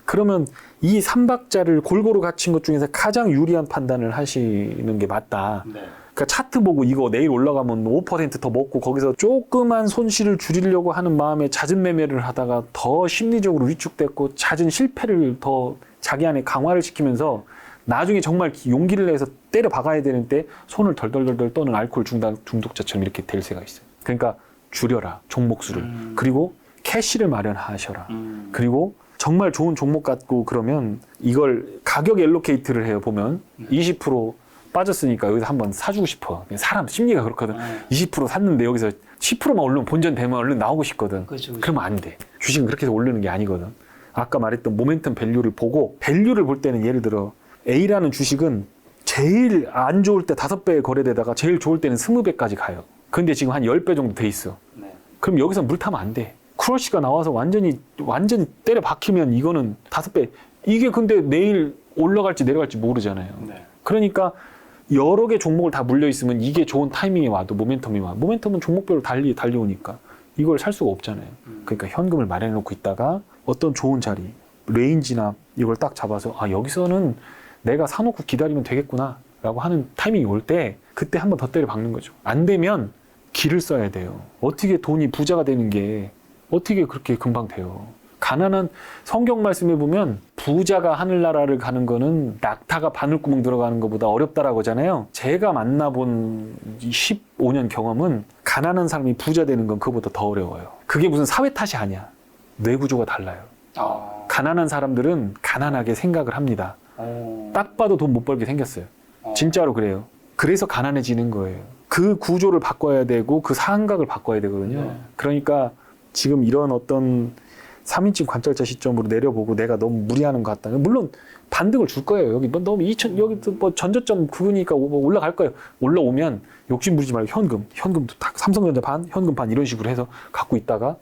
그러면 이 3박자를 골고루 갖춘 것 중에서 가장 유리한 판단을 하시는 게 맞다. 그러니까 차트 보고 이거 내일 올라가면 5% 더 먹고 거기서 조그만 손실을 줄이려고 하는 마음에 잦은 매매를 하다가 더 심리적으로 위축됐고 잦은 실패를 더 자기 안에 강화를 시키면서 나중에 정말 용기를 내서 때려 박아야 되는 때 손을 덜덜덜 떠는 알코올 중독자처럼 이렇게 될 새가 있어요. 그러니까 줄여라, 종목 수를. 그리고 캐시를 마련하셔라. 그리고 정말 좋은 종목 같고 그러면 이걸 가격 엘로케이트를 해요. 보면 20% 빠졌으니까 여기서 한번 사주고 싶어. 사람 심리가 그렇거든. 20% 샀는데 여기서 10%만 오르면 본전 되면 얼른 나오고 싶거든. 그러면 안 돼. 주식은 그렇게 해서 오르는 게 아니거든. 아까 말했던 모멘텀 밸류를 보고 밸류를 볼 때는 예를 들어 A라는 주식은 제일 안 좋을 때 5배 거래되다가 제일 좋을 때는 20배까지 가요. 근데 지금 한 10배 정도 돼 있어. 그럼 여기서 물 타면 안 돼. 크러쉬가 나와서 완전히 때려 박히면 이거는 5배. 이게 근데 내일 올라갈지 내려갈지 모르잖아요. 그러니까 여러 개 종목을 다 물려 있으면 이게 좋은 타이밍에 와도 모멘텀이 와. 모멘텀은 종목별로 달려오니까 이걸 살 수가 없잖아요. 그러니까 현금을 마련해 놓고 있다가 어떤 좋은 자리, 레인지나 이걸 딱 잡아서 아 여기서는 내가 사놓고 기다리면 되겠구나 라고 하는 타이밍이 올 때 그때 한 번 더 때려 박는 거죠. 안 되면 길을 써야 돼요. 어떻게 돈이 부자가 되는 게 어떻게 그렇게 금방 돼요. 가난한 성경 말씀에 보면 부자가 하늘나라를 가는 거는 낙타가 바늘구멍 들어가는 것보다 어렵다라고 하잖아요. 제가 만나본 15년 경험은 가난한 사람이 부자 되는 건 그거보다 더 어려워요. 그게 무슨 사회 탓이 아니야. 뇌 구조가 달라요. 가난한 사람들은 가난하게 생각을 합니다. 딱 봐도 돈 못 벌게 생겼어요. 진짜로 그래요. 그래서 가난해지는 거예요. 그 구조를 바꿔야 되고 그 생각을 바꿔야 되거든요. 그러니까 지금 이런 어떤 3인칭 관찰자 시점으로 내려보고 내가 너무 무리하는 것 같다. 물론 반등을 줄 거예요. 여기 뭐 너무 여기 뭐 전저점 그거니까 올라갈 거예요. 올라오면 욕심 부리지 말고 현금도 딱 삼성전자 반, 현금 반 이런 식으로 해서 갖고 있다가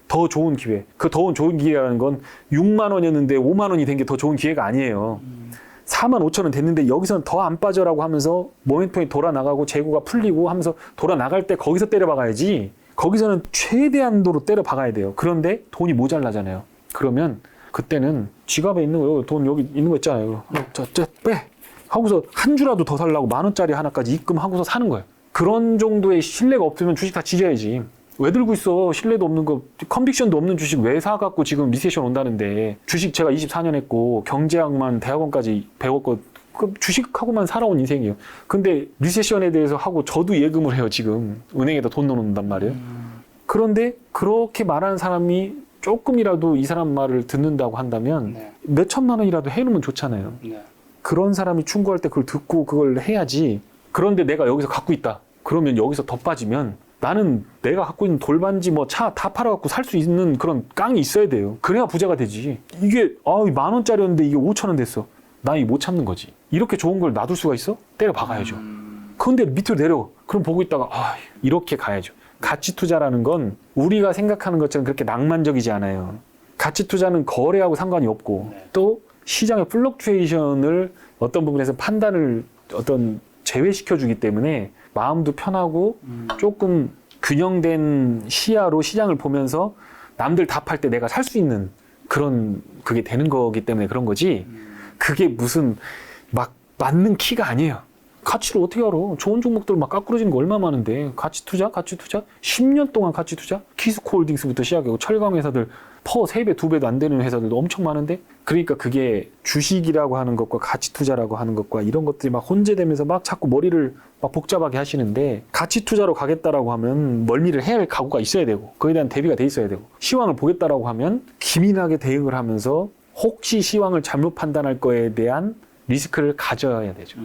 더 좋은 기회. 그 더 좋은 기회라는 건 6만 원이었는데 5만 원이 된 게 더 좋은 기회가 아니에요. 4만 5천 원 됐는데 여기서는 더 안 빠져라고 하면서 모멘텀이 돌아 나가고 재고가 풀리고 하면서 돌아 나갈 때 거기서 때려 박아야지. 거기서는 최대한도로 때려 박아야 돼요. 그런데 돈이 모자라잖아요. 그러면 그때는 지갑에 있는 거, 돈 여기 있는 거 있잖아요. 저 빼! 하고서 한 주라도 더 살라고 10,000원짜리 하나까지 입금하고서 사는 거예요. 그런 정도의 신뢰가 없으면 주식 다 지져야지. 왜 들고 있어? 신뢰도 없는 거, 컨빅션도 없는 주식 왜 사갖고 지금 리세션 온다는데. 주식 제가 24년 했고 경제학만 대학원까지 배웠고 그 주식하고만 살아온 인생이에요. 근데 리세션에 대해서 하고 저도 예금을 해요. 지금 은행에다 돈 넣어놓는단 말이에요. 그런데 그렇게 말하는 사람이 조금이라도 이 사람 말을 듣는다고 한다면 몇 천만 원이라도 해놓으면 좋잖아요. 그런 사람이 충고할 때 그걸 듣고 그걸 해야지. 그런데 내가 여기서 갖고 있다. 그러면 여기서 더 빠지면 나는 내가 갖고 있는 돌반지 뭐 차 다 팔아갖고 살 수 있는 그런 깡이 있어야 돼요. 그래야 부자가 되지. 이게 10,000원짜리였는데 이게 5,000원 됐어. 나 이거 못 참는 거지. 이렇게 좋은 걸 놔둘 수가 있어? 때려 박아야죠. 그런데 밑으로 내려. 그럼 보고 있다가 이렇게 가야죠. 가치 투자라는 건 우리가 생각하는 것처럼 그렇게 낭만적이지 않아요. 가치 투자는 거래하고 상관이 없고 또 시장의 플럭추에이션을 어떤 부분에서 판단을 어떤 제외시켜 주기 때문에 마음도 편하고 조금 균형된 시야로 시장을 보면서 남들 다 팔 때 내가 살 수 있는 그런 그게 되는 거기 때문에 그런 거지. 그게 무슨 막 맞는 키가 아니에요. 가치를 어떻게 알아? 좋은 종목들 막 깎으러지는 거 얼마 많은데. 가치 투자? 10년 동안 가치 투자? 키스코 홀딩스부터 시작하고 철강 회사들 퍼 3배, 2배도 안 되는 회사들도 엄청 많은데. 그러니까 그게 주식이라고 하는 것과 가치 투자라고 하는 것과 이런 것들이 막 혼재되면서 막 자꾸 머리를 막 복잡하게 하시는데, 가치 투자로 가겠다라고 하면 멀미를 해야 할 각오가 있어야 되고 그에 대한 대비가 돼 있어야 되고, 시황을 보겠다라고 하면 기민하게 대응을 하면서 혹시 시황을 잘못 판단할 거에 대한 리스크를 가져야 되죠.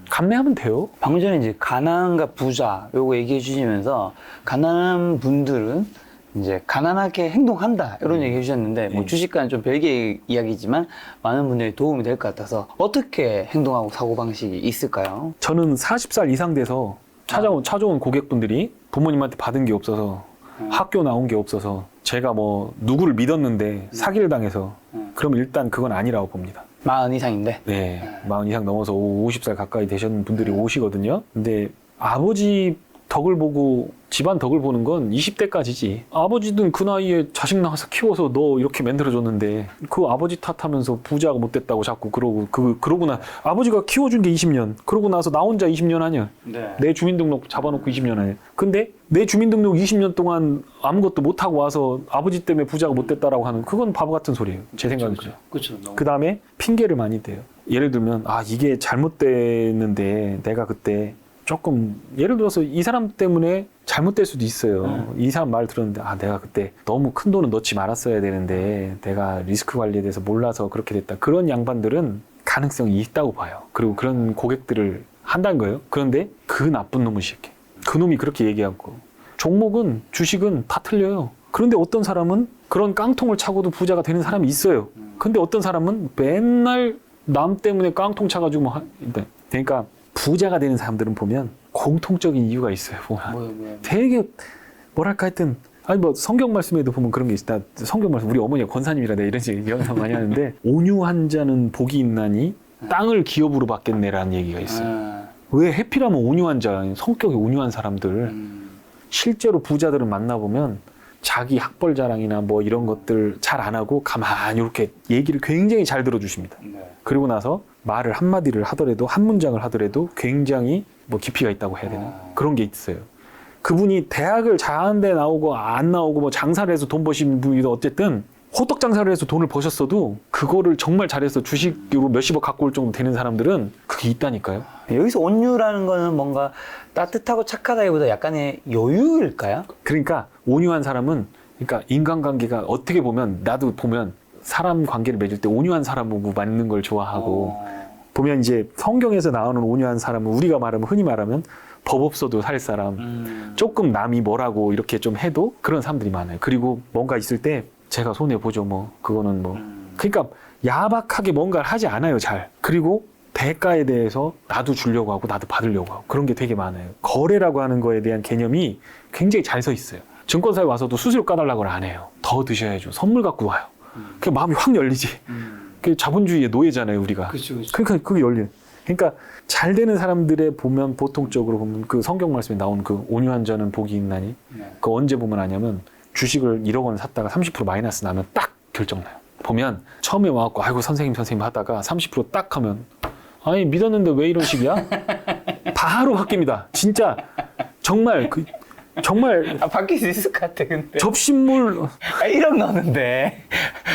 감내하면 돼요. 방금 전에 이제 가난과 부자 요거 얘기해 주시면서 가난한 분들은 이제 가난하게 행동한다 이런 얘기해 주셨는데 뭐 주식과는 좀 별개의 이야기지만 많은 분들이 도움이 될 것 같아서 어떻게 행동하고 사고방식이 있을까요? 저는 40살 이상 돼서 찾아온 고객분들이 부모님한테 받은 게 없어서 학교 나온 게 없어서 제가 뭐 누구를 믿었는데 사기를 당해서 그럼 일단 그건 아니라고 봅니다. 40 이상인데? 네, 40 이상 넘어서 50살 가까이 되신 분들이 오시거든요. 근데 아버지 덕을 보고 집안 덕을 보는 건 20대까지지. 아버지든 그 나이에 자식 낳아서 키워서 너 이렇게 만들어줬는데 그 아버지 탓하면서 부자가 못 됐다고 자꾸 그러고 나 아버지가 키워준 게 20년. 그러고 나서 나 혼자 20년 아니야. 네. 내 주민등록 잡아놓고 20년 아니야. 근데 내 주민등록 20년 동안 아무것도 못하고 와서 아버지 때문에 부자가 못 됐다라고 하는, 그건 바보 같은 소리예요. 제 생각에는. 그렇죠. 그 다음에 핑계를 많이 대요. 예를 들면 이게 잘못됐는데 내가 그때 조금, 예를 들어서 이 사람 때문에 잘못될 수도 있어요. 이 사람 말 들었는데 내가 그때 너무 큰 돈은 넣지 말았어야 되는데 내가 리스크 관리에 대해서 몰라서 그렇게 됐다. 그런 양반들은 가능성이 있다고 봐요. 그리고 그런 고객들을 한다는 거예요. 그런데 그 나쁜 놈은 시작해. 그 놈이 그렇게 얘기하고. 종목은, 주식은 다 틀려요. 그런데 어떤 사람은 그런 깡통을 차고도 부자가 되는 사람이 있어요. 근데 어떤 사람은 맨날 남 때문에 깡통 차가지고 그러니까 부자가 되는 사람들은 보면 공통적인 이유가 있어요. 보면 되게 뭐랄까 하여튼 뭐 성경 말씀에도 보면 그런 게 있다. 성경 말씀, 우리 어머니가 권사님이라 내가 이런 얘기 많이 하는데 온유한 자는 복이 있나니 땅을 기업으로 받겠네라는 얘기가 있어요. 왜 해피라면 온유한 자, 성격이 온유한 사람들. 실제로 부자들은 만나보면 자기 학벌 자랑이나 뭐 이런 것들 잘 안 하고 가만히 이렇게 얘기를 굉장히 잘 들어주십니다. 그리고 나서 말을 한마디를 하더라도 한 문장을 하더라도 굉장히 뭐 깊이가 있다고 해야 되나? 그런 게 있어요. 그분이 대학을 잘하는데 나오고 안 나오고 뭐 장사를 해서 돈 버신 분이도 어쨌든 호떡 장사를 해서 돈을 버셨어도 그거를 정말 잘해서 주식으로 몇십억 갖고 올 정도 되는 사람들은 그게 있다니까요. 여기서 온유라는 거는 뭔가 따뜻하고 착하다기보다 약간의 여유일까요? 그러니까 온유한 사람은 그러니까 인간관계가 어떻게 보면 나도 보면 사람 관계를 맺을 때 온유한 사람하고 맞는 걸 좋아하고 보면 이제 성경에서 나오는 온유한 사람은 우리가 말하면 흔히 말하면 법 없어도 살 사람 조금 남이 뭐라고 이렇게 좀 해도 그런 사람들이 많아요. 그리고 뭔가 있을 때 제가 손해보죠 뭐 그거는 뭐 그러니까 야박하게 뭔가를 하지 않아요 잘. 그리고 대가에 대해서 나도 주려고 하고 나도 받으려고 하고 그런 게 되게 많아요. 거래라고 하는 거에 대한 개념이 굉장히 잘 서 있어요. 증권사에 와서도 수수료 까달라고 안 해요. 더 드셔야죠. 선물 갖고 와요. 그 마음이 확 열리지. 그 자본주의의 노예잖아요 우리가. 그쵸. 그러니까 그게 열려. 그러니까 잘 되는 사람들의 보면 보통적으로 보면 그 성경 말씀에 나온 그 온유한 자는 복이 있나니 그 언제 보면 아냐면 주식을 1억 원 샀다가 30% 마이너스 나면 딱 결정나요. 보면 처음에 와갖고 아이고 선생님 하다가 30% 딱 하면 아니 믿었는데 왜 이런 식이야? 바로 바뀝니다. 진짜 정말 정말 바뀔 수 있을 것 같아 근데 접신물 1억 넣었는데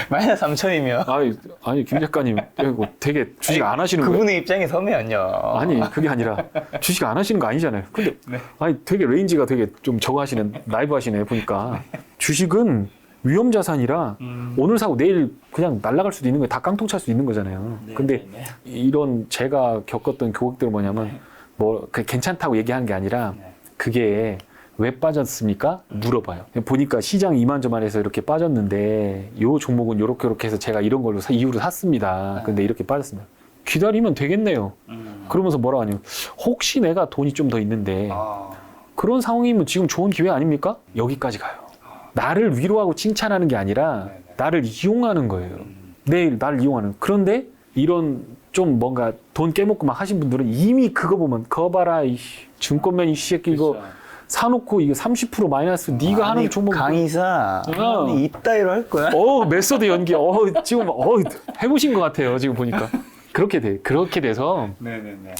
마이너스 3천이면 아니 김 작가님 이거 되게 주식 안 하시는 거예요? 그분의 입장에 서면요. 아니 그게 아니라 주식 안 하시는 거 아니잖아요. 근데 네. 아니 되게 레인지가 되게 좀 저거 하시네 라이브 하시네 보니까 주식은 위험 자산이라 오늘 사고 내일 그냥 날아갈 수도 있는 거예요. 다 깡통 찰 수도 있는 거잖아요. 근데 이런 제가 겪었던 교육들은 뭐냐면 뭐 괜찮다고 얘기하는 게 아니라 그게 왜 빠졌습니까? 물어봐요. 보니까 시장이 이만저만해서 이렇게 빠졌는데 요 종목은 요렇게 해서 제가 이런 걸로 이유로 샀습니다. 근데 이렇게 빠졌습니다. 기다리면 되겠네요. 그러면서 뭐라 하냐면 혹시 내가 돈이 좀 더 있는데 그런 상황이면 지금 좋은 기회 아닙니까? 여기까지 가요. 나를 위로하고 칭찬하는 게 아니라 나를 이용하는 거예요. 내일 나를 이용하는. 그런데 이런 좀 뭔가 돈 깨먹고 막 하신 분들은 이미 그거 보면 거 봐라 이 증권맨 이 새끼 이거 사놓고 이거 30% 마이너스 네가 하는 종목 강의사 이따위로 할 거야? 메소드 연기 지금 해보신 것 같아요 지금 보니까 그렇게 돼서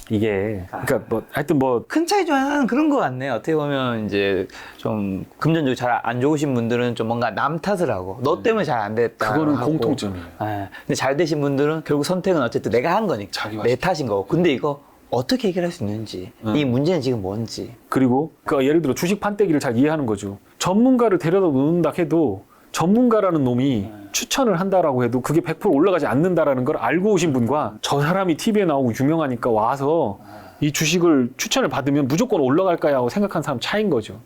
이게 그러니까 뭐 하여튼 뭐 큰 차이 좀 하는 그런 것 같네요. 어떻게 보면 이제 좀 금전적으로 잘 안 좋으신 분들은 좀 뭔가 남 탓을 하고 너 때문에 잘 안 됐다. 그거는 공통점이에요. 근데 잘 되신 분들은 결국 선택은 어쨌든 내가 한 거니까 내 탓인 거고. 근데 이거 어떻게 해결할 수 있는지 이 문제는 지금 뭔지 그리고 그 예를 들어 주식 판때기를 잘 이해하는 거죠. 전문가를 데려다 놓는다 해도 전문가라는 놈이 추천을 한다라고 해도 그게 100% 올라가지 않는다라는 걸 알고 오신 분과 저 사람이 TV에 나오고 유명하니까 와서 이 주식을 추천을 받으면 무조건 올라갈까요 하고 생각하는 사람 차이인 거죠.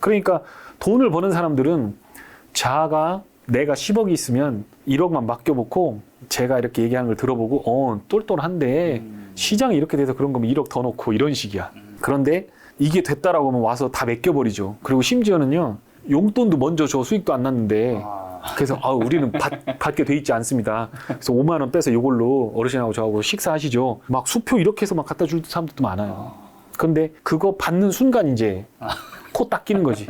그러니까 돈을 버는 사람들은 자가 내가 10억이 있으면 1억만 맡겨놓고 제가 이렇게 얘기하는 걸 들어보고 똘똘한데 시장이 이렇게 돼서 그런 거면 1억 더 넣고 이런 식이야. 그런데 이게 됐다라고 하면 와서 다 맡겨버리죠. 그리고 심지어는요 용돈도 먼저 줘 수익도 안 났는데 그래서 우리는 받게 돼 있지 않습니다. 그래서 5만 원 빼서 이걸로 어르신하고 저하고 식사하시죠. 막 수표 이렇게 해서 막 갖다 줄 사람들도 많아요. 그런데 그거 받는 순간 이제 코 딱 끼는 거지.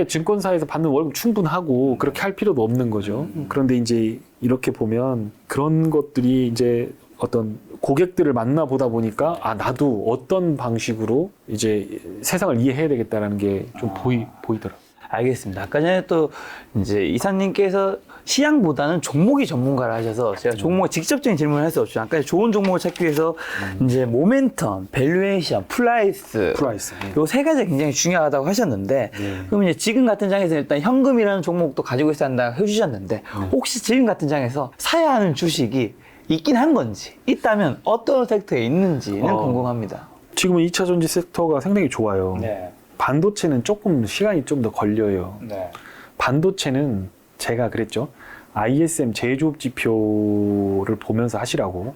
증권사에서 받는 월급 충분하고 그렇게 할 필요도 없는 거죠. 그런데 이제 이렇게 보면 그런 것들이 이제 어떤 고객들을 만나보다 보니까 나도 어떤 방식으로 이제 세상을 이해해야 되겠다라는 게 좀 보이더라고요. 알겠습니다. 아까 전에 또 이제 이사님께서 시향보다는 종목이 전문가를 하셔서 제가 종목 직접적인 질문을 할 수 없죠. 아까 좋은 종목을 찾기 위해서 이제 모멘텀, 밸류에이션, 프라이스 요 세 가지가 굉장히 중요하다고 하셨는데 그럼 이제 지금 같은 장에서 일단 현금이라는 종목도 가지고 있어야 한다 해주셨는데 혹시 지금 같은 장에서 사야 하는 주식이 있긴 한 건지 있다면 어떤 섹터에 있는지는 궁금합니다. 지금은 2차 전지 섹터가 상당히 좋아요. 반도체는 조금 시간이 좀 더 걸려요. 반도체는 제가 그랬죠. ISM 제조업 지표를 보면서 하시라고.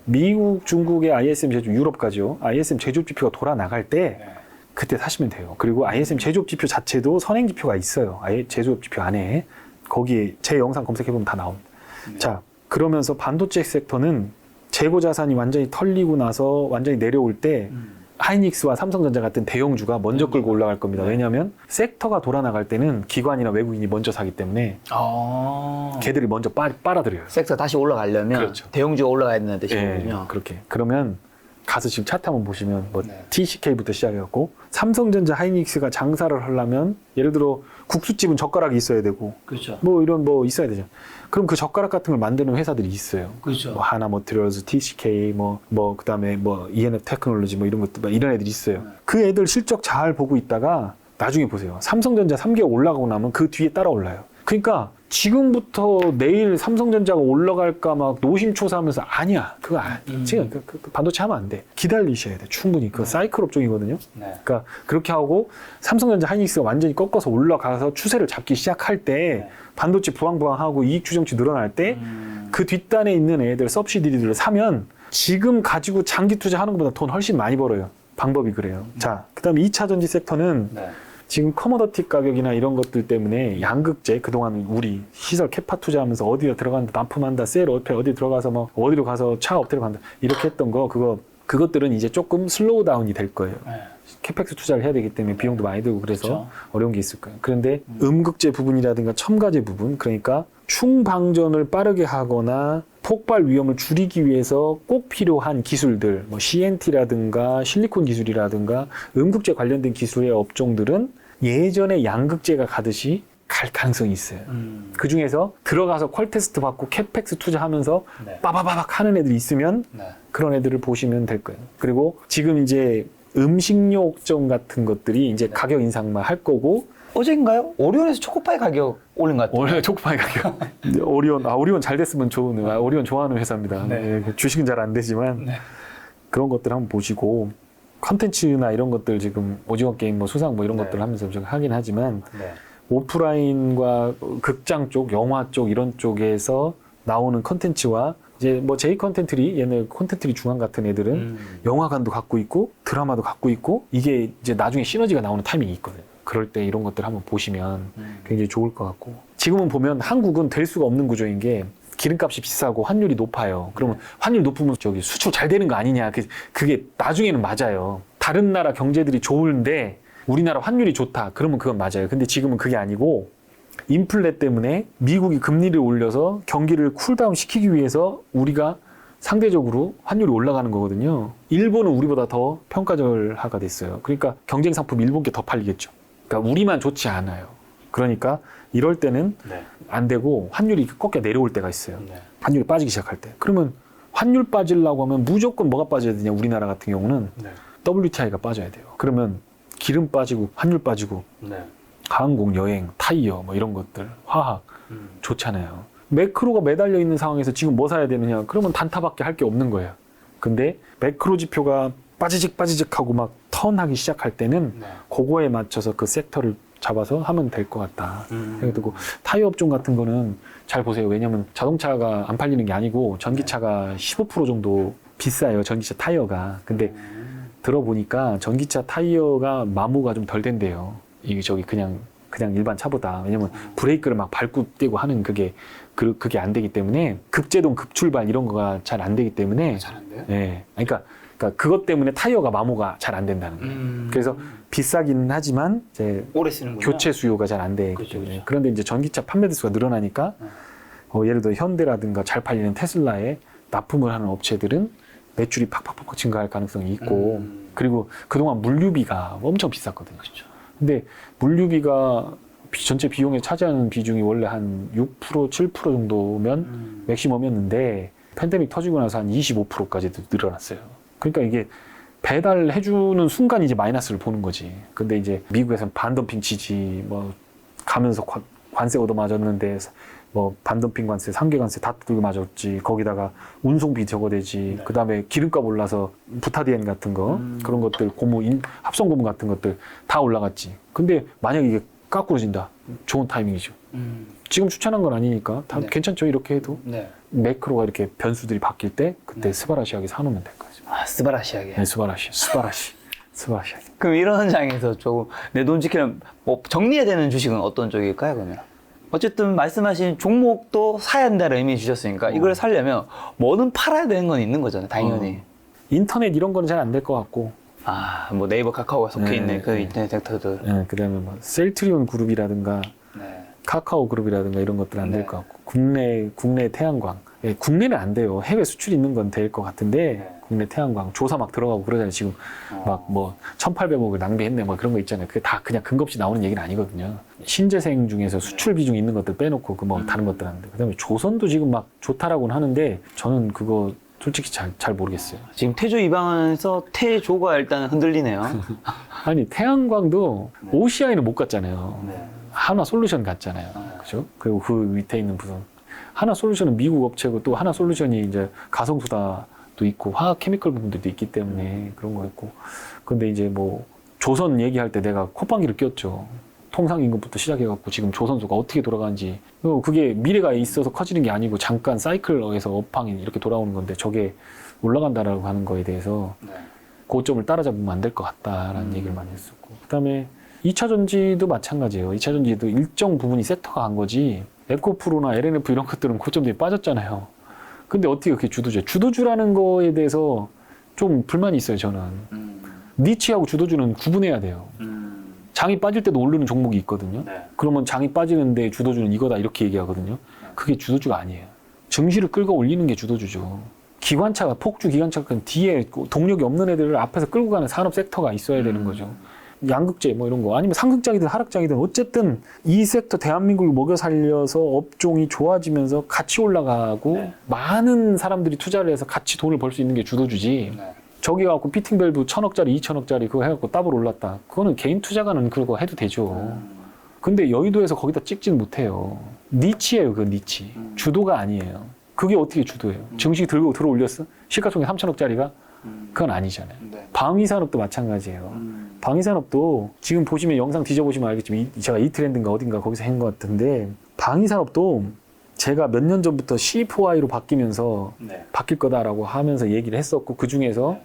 미국, 중국의 ISM 제조업, 유럽까지요. ISM 제조업 지표가 돌아 나갈 때 그때 사시면 돼요. 그리고 ISM 제조업 지표 자체도 선행 지표가 있어요. 제조업 지표 안에. 거기에 제 영상 검색해보면 다 나옵니다. 자, 그러면서 반도체 섹터는 재고 자산이 완전히 털리고 나서 완전히 내려올 때 하이닉스와 삼성전자 같은 대형주가 먼저 끌고 올라갈 겁니다. 왜냐하면 섹터가 돌아나갈 때는 기관이나 외국인이 먼저 사기 때문에 걔들이 먼저 빨아들여요. 섹터 다시 올라가려면 그렇죠. 대형주가 올라가야 되는 예, 뜻이거든요. 그렇게. 그러면 가서 지금 차트 한번 보시면 뭐 네. TCK부터 시작해갖고 삼성전자, 하이닉스가 장사를 하려면 예를 들어 국수집은 젓가락이 있어야 되고 그렇죠. 뭐 이런 뭐 있어야 되죠. 그럼 그 젓가락 같은 걸 만드는 회사들이 있어요. 그렇죠. 뭐 하나모터리얼스, TCK, 뭐 그다음에 뭐 ENF 테크놀로지 뭐 이런 것들 막 이런 애들이 있어요. 그 애들 실적 잘 보고 있다가 나중에 보세요. 삼성전자 3개월 올라가고 나면 그 뒤에 따라 올라요. 그러니까 지금부터 내일 삼성전자가 올라갈까 막 노심초사하면서 아니야. 그거 지금 그 반도체 하면 안 돼. 기다리셔야 돼. 충분히. 그거 사이클 업종이거든요. 네. 그러니까 그렇게 하고 삼성전자, 하이닉스가 완전히 꺾어서 올라가서 추세를 잡기 시작할 때 반도체 부황부황하고 이익 추정치 늘어날 때 그 뒷단에 있는 애들 서브시디들을 사면 지금 가지고 장기 투자하는 것보다 돈 훨씬 많이 벌어요. 방법이 그래요. 자, 그다음에 2차 전지 섹터는 네. 지금 커머더티 가격이나 이런 것들 때문에 양극재, 그동안 우리 시설 캐파 투자하면서 어디다 들어간다, 납품한다, 셀 어디 들어가서 뭐 어디로 가서 차 업태로 간다 이렇게 했던 그것들은 이제 조금 슬로우 다운이 될 거예요. 네. 캐펙스 투자를 해야 되기 때문에 비용도 많이 들고 그래서 그렇죠. 어려운 게 있을 거예요. 그런데 음극재 부분이라든가 첨가재 부분, 그러니까 충방전을 빠르게 하거나 폭발 위험을 줄이기 위해서 꼭 필요한 기술들, 뭐 CNT라든가 실리콘 기술이라든가 음극재 관련된 기술의 업종들은 예전에 양극재가 가듯이 갈 가능성이 있어요. 그 중에서 들어가서 퀄 테스트 받고 캐펙스 투자하면서 네. 빠바바박 하는 애들이 있으면 네. 그런 애들을 보시면 될 거예요. 그리고 지금 이제 음식료 업종 같은 것들이 이제 가격 인상만 할 거고, 어제인가요? 오리온에서 초코파이 가격 올린 것 같아요. 원래 초코파이 가격. 오리온 잘 됐으면 좋은, 오리온 좋아하는 회사입니다. 네. 예, 주식은 잘 안 되지만 네. 그런 것들 한번 보시고, 컨텐츠나 이런 것들 지금 오징어 게임 뭐 수상 뭐 이런 네. 것들 하면서 좀 하긴 하지만 네. 오프라인과 극장 쪽, 영화 쪽 이런 쪽에서 나오는 컨텐츠와 이제 뭐 제이 컨텐트리, 얘네 컨텐트리 중앙 같은 애들은 영화관도 갖고 있고 드라마도 갖고 있고 이게 이제 나중에 시너지가 나오는 타이밍이 있거든요. 그럴 때 이런 것들 한번 보시면 굉장히 좋을 것 같고, 지금은 보면 한국은 될 수가 없는 구조인 게 기름값이 비싸고 환율이 높아요. 그러면 환율 높으면 저기 수출 잘 되는 거 아니냐. 그게 나중에는 맞아요. 다른 나라 경제들이 좋은데 우리나라 환율이 좋다. 그러면 그건 맞아요. 근데 지금은 그게 아니고 인플레 때문에 미국이 금리를 올려서 경기를 쿨다운 시키기 위해서 우리가 상대적으로 환율이 올라가는 거거든요. 일본은 우리보다 더 평가절하가 됐어요. 그러니까 경쟁 상품 일본 게 더 팔리겠죠. 그러니까 우리만 좋지 않아요. 그러니까 이럴 때는 네. 안 되고 환율이 꺾여 내려올 때가 있어요. 네. 환율이 빠지기 시작할 때. 그러면 환율 빠지려고 하면 무조건 뭐가 빠져야 되냐. 우리나라 같은 경우는 네. WTI가 빠져야 돼요. 그러면 기름 빠지고 환율 빠지고 네. 항공, 여행, 타이어 뭐 이런 것들, 화학 좋잖아요. 매크로가 매달려 있는 상황에서 지금 뭐 사야 되느냐? 그러면 단타밖에 할 게 없는 거예요. 근데 매크로 지표가 빠지직 하고 막 턴하기 시작할 때는 네. 그거에 맞춰서 그 섹터를 잡아서 하면 될 것 같다 생각이 들고, 타이어 업종 같은 거는 잘 보세요. 왜냐면 자동차가 안 팔리는 게 아니고 전기차가 15% 정도 비싸요. 전기차 타이어가. 근데 들어보니까 전기차 타이어가 마모가 좀 덜 된대요. 이게 저기 그냥 일반 차보다. 왜냐면 브레이크를 막 밟고 떼고 하는 그게 안 되기 때문에, 급제동, 급출발 이런 거가 잘 안 되기 때문에. 잘 안 돼요? 예. 그러니까 그것 때문에 타이어가 마모가 잘 안 된다는 거예요. 그래서 비싸기는 하지만 이제 오래 쓰는군요. 교체 수요가 잘 안 되기 그렇죠, 때문에. 그렇죠. 그런데 이제 전기차 판매 대수가 늘어나니까 예를 들어 현대라든가 잘 팔리는 테슬라에 납품을 하는 업체들은 매출이 팍팍팍 증가할 가능성이 있고, 그리고 그동안 물류비가 엄청 비쌌거든요. 그렇죠. 근데 물류비가 전체 비용에 차지하는 비중이 원래 한 6%, 7% 정도면 맥시멈이었는데 팬데믹 터지고 나서 한 25%까지 늘어났어요. 그러니까 이게 배달해주는 순간 이제 마이너스를 보는 거지. 근데 이제 미국에서는 반덤핑 지지, 뭐 가면서 관세 얻어맞았는데 뭐 반덤핑 관세, 상계 관세 다 뜯고 맞았지. 거기다가 운송비 적어대지. 네. 그다음에 기름값 올라서 부타디엔 같은 거, 그런 것들, 합성 고무 같은 것들 다 올라갔지. 근데 만약 이게 까꾸러진다. 좋은 타이밍이죠. 지금 추천한 건 아니니까 다 네. 괜찮죠. 이렇게 해도. 네. 매크로가 이렇게 변수들이 바뀔 때 그때 스바라시하게 사놓으면 될 거죠. 아, 스바라시하게. 네, 스바라시. 그럼 이런 현장에서 조금 내 돈 지키는 뭐 정리해야 되는 주식은 어떤 쪽일까요, 그러면? 어쨌든 말씀하신 종목도 사야 한다는 의미 주셨으니까 이걸 사려면 뭐는 팔아야 되는 건 있는 거잖아요, 당연히. 인터넷 이런 거는 잘 안 될 것 같고, 뭐 네이버 카카오가 속해 네, 있는 그 네. 인터넷 섹터들. 네, 그다음에 뭐 셀트리온 그룹이라든가 네. 카카오 그룹이라든가 이런 것들은 안 될 네. 것 같고 국내 태양광 국내는 안 돼요. 해외 수출 있는 건 될 것 같은데 네. 국내 태양광 조사 막 들어가고 그러잖아요. 지금 막 뭐 1,800억을 낭비했네 뭐 그런 거 있잖아요. 그게 다 그냥 근거 없이 나오는 얘기는 아니거든요. 신재생 중에서 수출 비중 있는 것들 빼놓고 그 뭐 다른 것들 하는데 그다음에 조선도 지금 막 좋다라고는 하는데 저는 그거 솔직히 잘 모르겠어요. 지금 태조 입항에서 태조가 일단 흔들리네요. 아니 태양광도 OCI는 못 갔잖아요. 네. 하나솔루션 갔잖아요. 그죠? 그리고 그 밑에 있는 부분 하나솔루션은 미국 업체고 또 하나솔루션이 이제 가성소다도 있고 화학 케미컬 부분들도 있기 때문에 그런 거였고 근데 이제 뭐 조선 얘기할 때 내가 콧방귀를 꼈죠. 통상임금부터 시작해갖고 지금 조선소가 어떻게 돌아가는지 그게 미래가 있어서 커지는 게 아니고 잠깐 사이클에서 업황이 이렇게 돌아오는 건데 저게 올라간다라고 하는 거에 대해서 네. 고점을 따라잡으면 안 될 것 같다라는 얘기를 많이 했었고 그다음에 2차 전지도 마찬가지예요. 2차 전지도 일정 부분이 섹터가 간 거지 에코프로나 LNF 이런 것들은 고점들이 빠졌잖아요. 근데 어떻게 그렇게 주도주예요? 주도주라는 거에 대해서 좀 불만이 있어요. 저는 니치하고 주도주는 구분해야 돼요. 장이 빠질 때도 오르는 종목이 있거든요. 네. 그러면 장이 빠지는데 주도주는 이거다 이렇게 얘기하거든요. 그게 주도주가 아니에요. 증시를 끌고 올리는 게 주도주죠. 기관차가 폭주 기관차가 뒤에 동력이 없는 애들을 앞에서 끌고 가는 산업 섹터가 있어야 되는 거죠. 양극재 뭐 이런 거 아니면 상승장이든 하락장이든 어쨌든 이 섹터 대한민국을 먹여 살려서 업종이 좋아지면서 같이 올라가고 네. 많은 사람들이 투자를 해서 같이 돈을 벌 수 있는 게 주도주지. 네. 저기 갖고 피팅 밸브 1,000억짜리 2,000억짜리 그거 해갖고 더블 올랐다. 그거는 개인 투자가는 그거 해도 되죠. 근데 여의도에서 거기다 찍지는 못해요. 니치예요, 그 니치. 주도가 아니에요. 그게 어떻게 주도예요? 증시 들고 들어 올렸어? 시가총액 3,000억짜리가? 그건 아니잖아요. 네. 방위산업도 마찬가지예요. 방위산업도 지금 보시면 영상 뒤져보시면 알겠지만 제가 이 트렌드인가 어딘가 거기서 한 것 같은데 방위산업도 제가 몇 년 전부터 C4I로 바뀌면서 네. 바뀔 거다라고 하면서 얘기를 했었고 그 중에서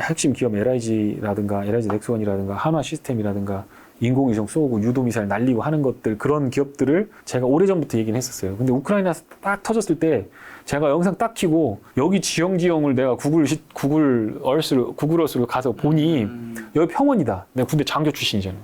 핵심 기업 LIG라든가 LIG 넥스원이라든가 한화 시스템이라든가 인공위성 쏘고 유도미사일 날리고 하는 것들 그런 기업들을 제가 오래전부터 얘기는 했었어요. 근데 우크라이나 딱 터졌을 때 제가 영상 딱 켜고 여기 지형을 내가 구글 어스로 가서 보니 여기 평원이다. 내가 군대 장교 출신이잖아요.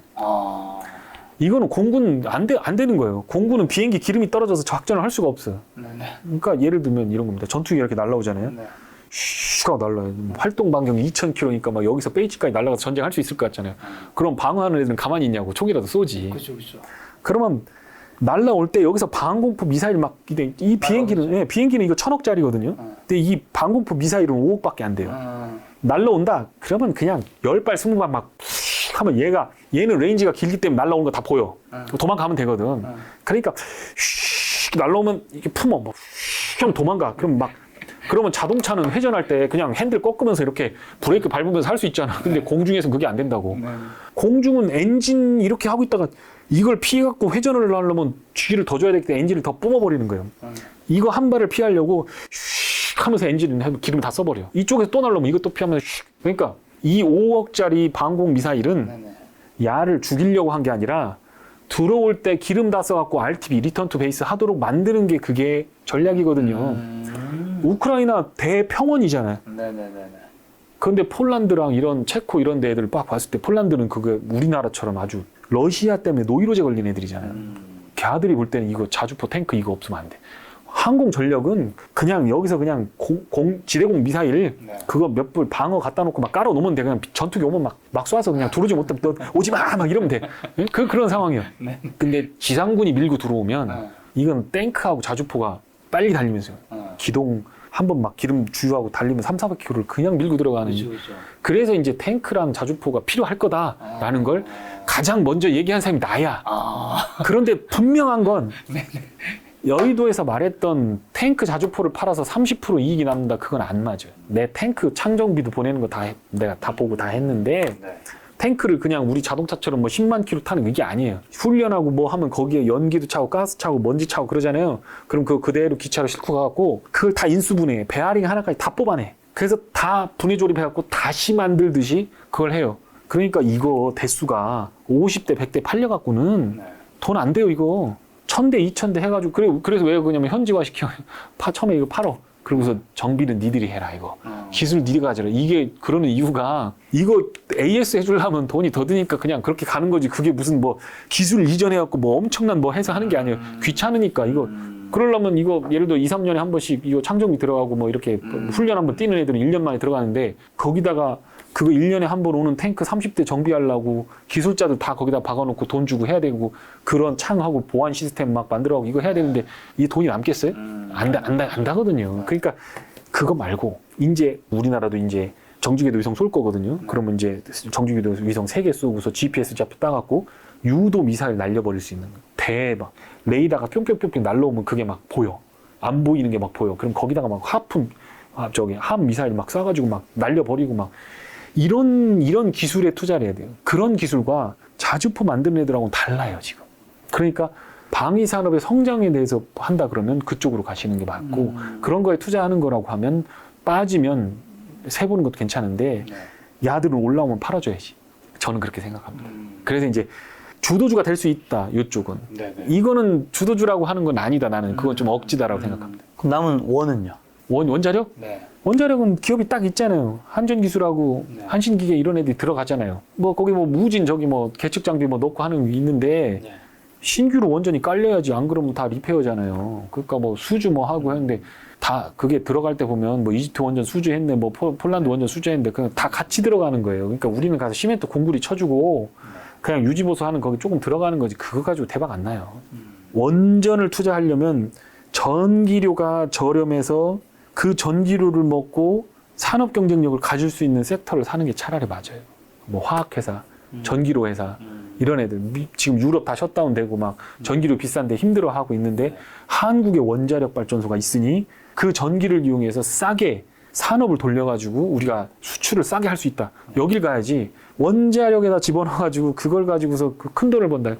이거는 공군 안 되는 거예요. 공군은 비행기 기름이 떨어져서 작전을 할 수가 없어요. 네네. 그러니까 예를 들면 이런 겁니다. 전투기 이렇게 날라오잖아요. 네. 슈가 날라요. 활동 반경이 2,000km니까 막 여기서 베이지까지 날아가서 전쟁할 수 있을 것 같잖아요. 그럼 방어하는 애들은 가만히 있냐고 총이라도 쏘지. 그렇죠. 그러면 날라올 때 여기서 방공포 미사일 막 이 비행기는 비행기는 이거 1,000억짜리거든요. 근데 이 방공포 미사일은 5억밖에 안 돼요. 날라온다. 그러면 그냥 10발 20발 막 하면 얘는 레인지가 길기 때문에 날라오는 거 다 보여. 도망가면 되거든. 그러니까 날라오면 이게 품어 막 하면 도망가. 그러면 자동차는 회전할 때 그냥 핸들 꺾으면서 이렇게 브레이크 밟으면서 할 수 있잖아. 근데 공중에서는 그게 안 된다고. 공중은 엔진 이렇게 하고 있다가 이걸 피해갖고 회전을 하려면 G를 더 줘야 되기 때문에 엔진을 더 뿜어버리는 거예요. 이거 한 발을 피하려고 하면서 엔진을 기름 다 써버려. 이쪽에서 또 날라오면 이것도 피하면서 그러니까 이 5억짜리 방공 미사일은 야를 죽이려고 한 게 아니라 들어올 때 기름 다 써갖고 RTB, 리턴 투 베이스 하도록 만드는 게 그게 전략이거든요. 우크라이나 대평원이잖아요. 그런데 폴란드랑 이런 체코 이런 데들 딱 봤을 때 폴란드는 그게 우리나라처럼 아주 러시아 때문에 노이로제 걸린 애들이잖아요. 걔들이 볼 때는 이거 자주포 탱크 이거 없으면 안 돼. 항공 전력은 그냥 여기서 그냥 지대공 미사일 그거 몇 불 방어 갖다 놓고 막 깔아 놓으면 돼. 그냥 전투기 오면 막 쏴서 그냥 들어오지 못하면 너 오지 마! 막 이러면 돼. 그런 상황이에요. 근데 지상군이 밀고 들어오면 이건 탱크하고 자주포가 빨리 달리면서요. 기동 한번 막 기름 주유하고 달리면 3,400km를 그냥 밀고 들어가는. 그래서 이제 탱크랑 자주포가 필요할 거다라는 걸 가장 먼저 얘기한 사람이 나야. 그런데 분명한 건 여의도에서 말했던 탱크 자주포를 팔아서 30% 이익이 남는다. 그건 안 맞아요. 내 탱크 창정비도 보내는 거 내가 다 보고 다 했는데 탱크를 그냥 우리 자동차처럼 뭐 10만 킬로 타는 게 아니에요. 훈련하고 뭐 하면 거기에 연기도 차고 가스 차고 먼지 차고 그러잖아요. 그럼 그거 그대로 기차로 싣고 가갖고 그걸 다 인수분해, 베어링 하나까지 다 뽑아내. 그래서 다 분해 조립해갖고 다시 만들듯이 그걸 해요. 그러니까 이거 대수가 50대, 100대 팔려갖고는 돈 안 돼요, 이거. 1,000대, 2,000대 해가지고. 그래서 왜 그러냐면 현지화 시켜. 처음에 이거 팔어. 그러고서 정비는 니들이 해라 이거. 기술 니가 가져라. 이게 그러는 이유가 이거 AS 해주려면 돈이 더 드니까 그냥 그렇게 가는 거지. 그게 무슨 뭐 기술 이전해갖고 뭐 엄청난 뭐 해서 하는 게 아니에요. 귀찮으니까 이거. 그러려면 이거 예를 들어 2, 3년에 한 번씩 이거 창정비 들어가고 뭐 이렇게 훈련 한번 뛰는 애들은 1년 만에 들어가는데 거기다가 그거 1년에 한 번 오는 탱크 30대 정비하려고 기술자들 다 거기다 박아놓고 돈 주고 해야 되고 그런 창하고 보안 시스템 막 만들어가고 이거 해야 되는데 이 돈이 남겠어요? 안 나거든요. 그러니까 그거 말고 이제 우리나라도 이제 정주궤도 위성 쏠 거거든요. 그러면 이제 정주궤도 위성 3개 쏘고서 GPS 잡고 따갖고 유도 미사일 날려버릴 수 있는 거. 대박. 레이더가 뿅뿅뿅뿅 날라오면 그게 막 보여. 안 보이는 게 막 보여. 그럼 거기다가 막 함 미사일 막 쏴가지고 막 날려버리고 막 이런 기술에 투자를 해야 돼요. 그런 기술과 자주포 만드는 애들하고는 달라요, 지금. 그러니까 방위 산업의 성장에 대해서 한다 그러면 그쪽으로 가시는 게 맞고 그런 거에 투자하는 거라고 하면 빠지면 세보는 것도 괜찮은데 야들은 올라오면 팔아줘야지. 저는 그렇게 생각합니다. 그래서 이제 주도주가 될 수 있다, 이쪽은. 이거는 주도주라고 하는 건 아니다, 나는. 그건 좀 억지다라고 생각합니다. 그럼 남은 원은요? 원자력? 원자력은 기업이 딱 있잖아요. 한전기술하고 한신기계 이런 애들이 들어가잖아요. 뭐 거기 뭐 무진 저기 뭐 계측 장비 뭐 넣고 하는 게 있는데 신규로 원전이 깔려야지. 안 그러면 다 리페어잖아요. 그러니까 뭐 수주 뭐 하고 했는데 다 그게 들어갈 때 보면 뭐 이집트 원전 수주했네, 뭐 폴란드 원전 수주했는데 그냥 다 같이 들어가는 거예요. 그러니까 우리는 가서 시멘트 공구리 쳐주고 그냥 유지보수하는 거기 조금 들어가는 거지. 그거 가지고 대박 안 나요. 원전을 투자하려면 전기료가 저렴해서 그 전기료를 먹고 산업 경쟁력을 가질 수 있는 섹터를 사는 게 차라리 맞아요. 뭐 화학회사, 전기료 회사 이런 애들 지금 유럽 다 셧다운되고 막 전기료 비싼데 힘들어하고 있는데 한국의 원자력 발전소가 있으니 그 전기를 이용해서 싸게 산업을 돌려가지고 우리가 수출을 싸게 할 수 있다. 여길 가야지. 원자력에다 집어넣어가지고 그걸 가지고서 그 큰 돈을 번다.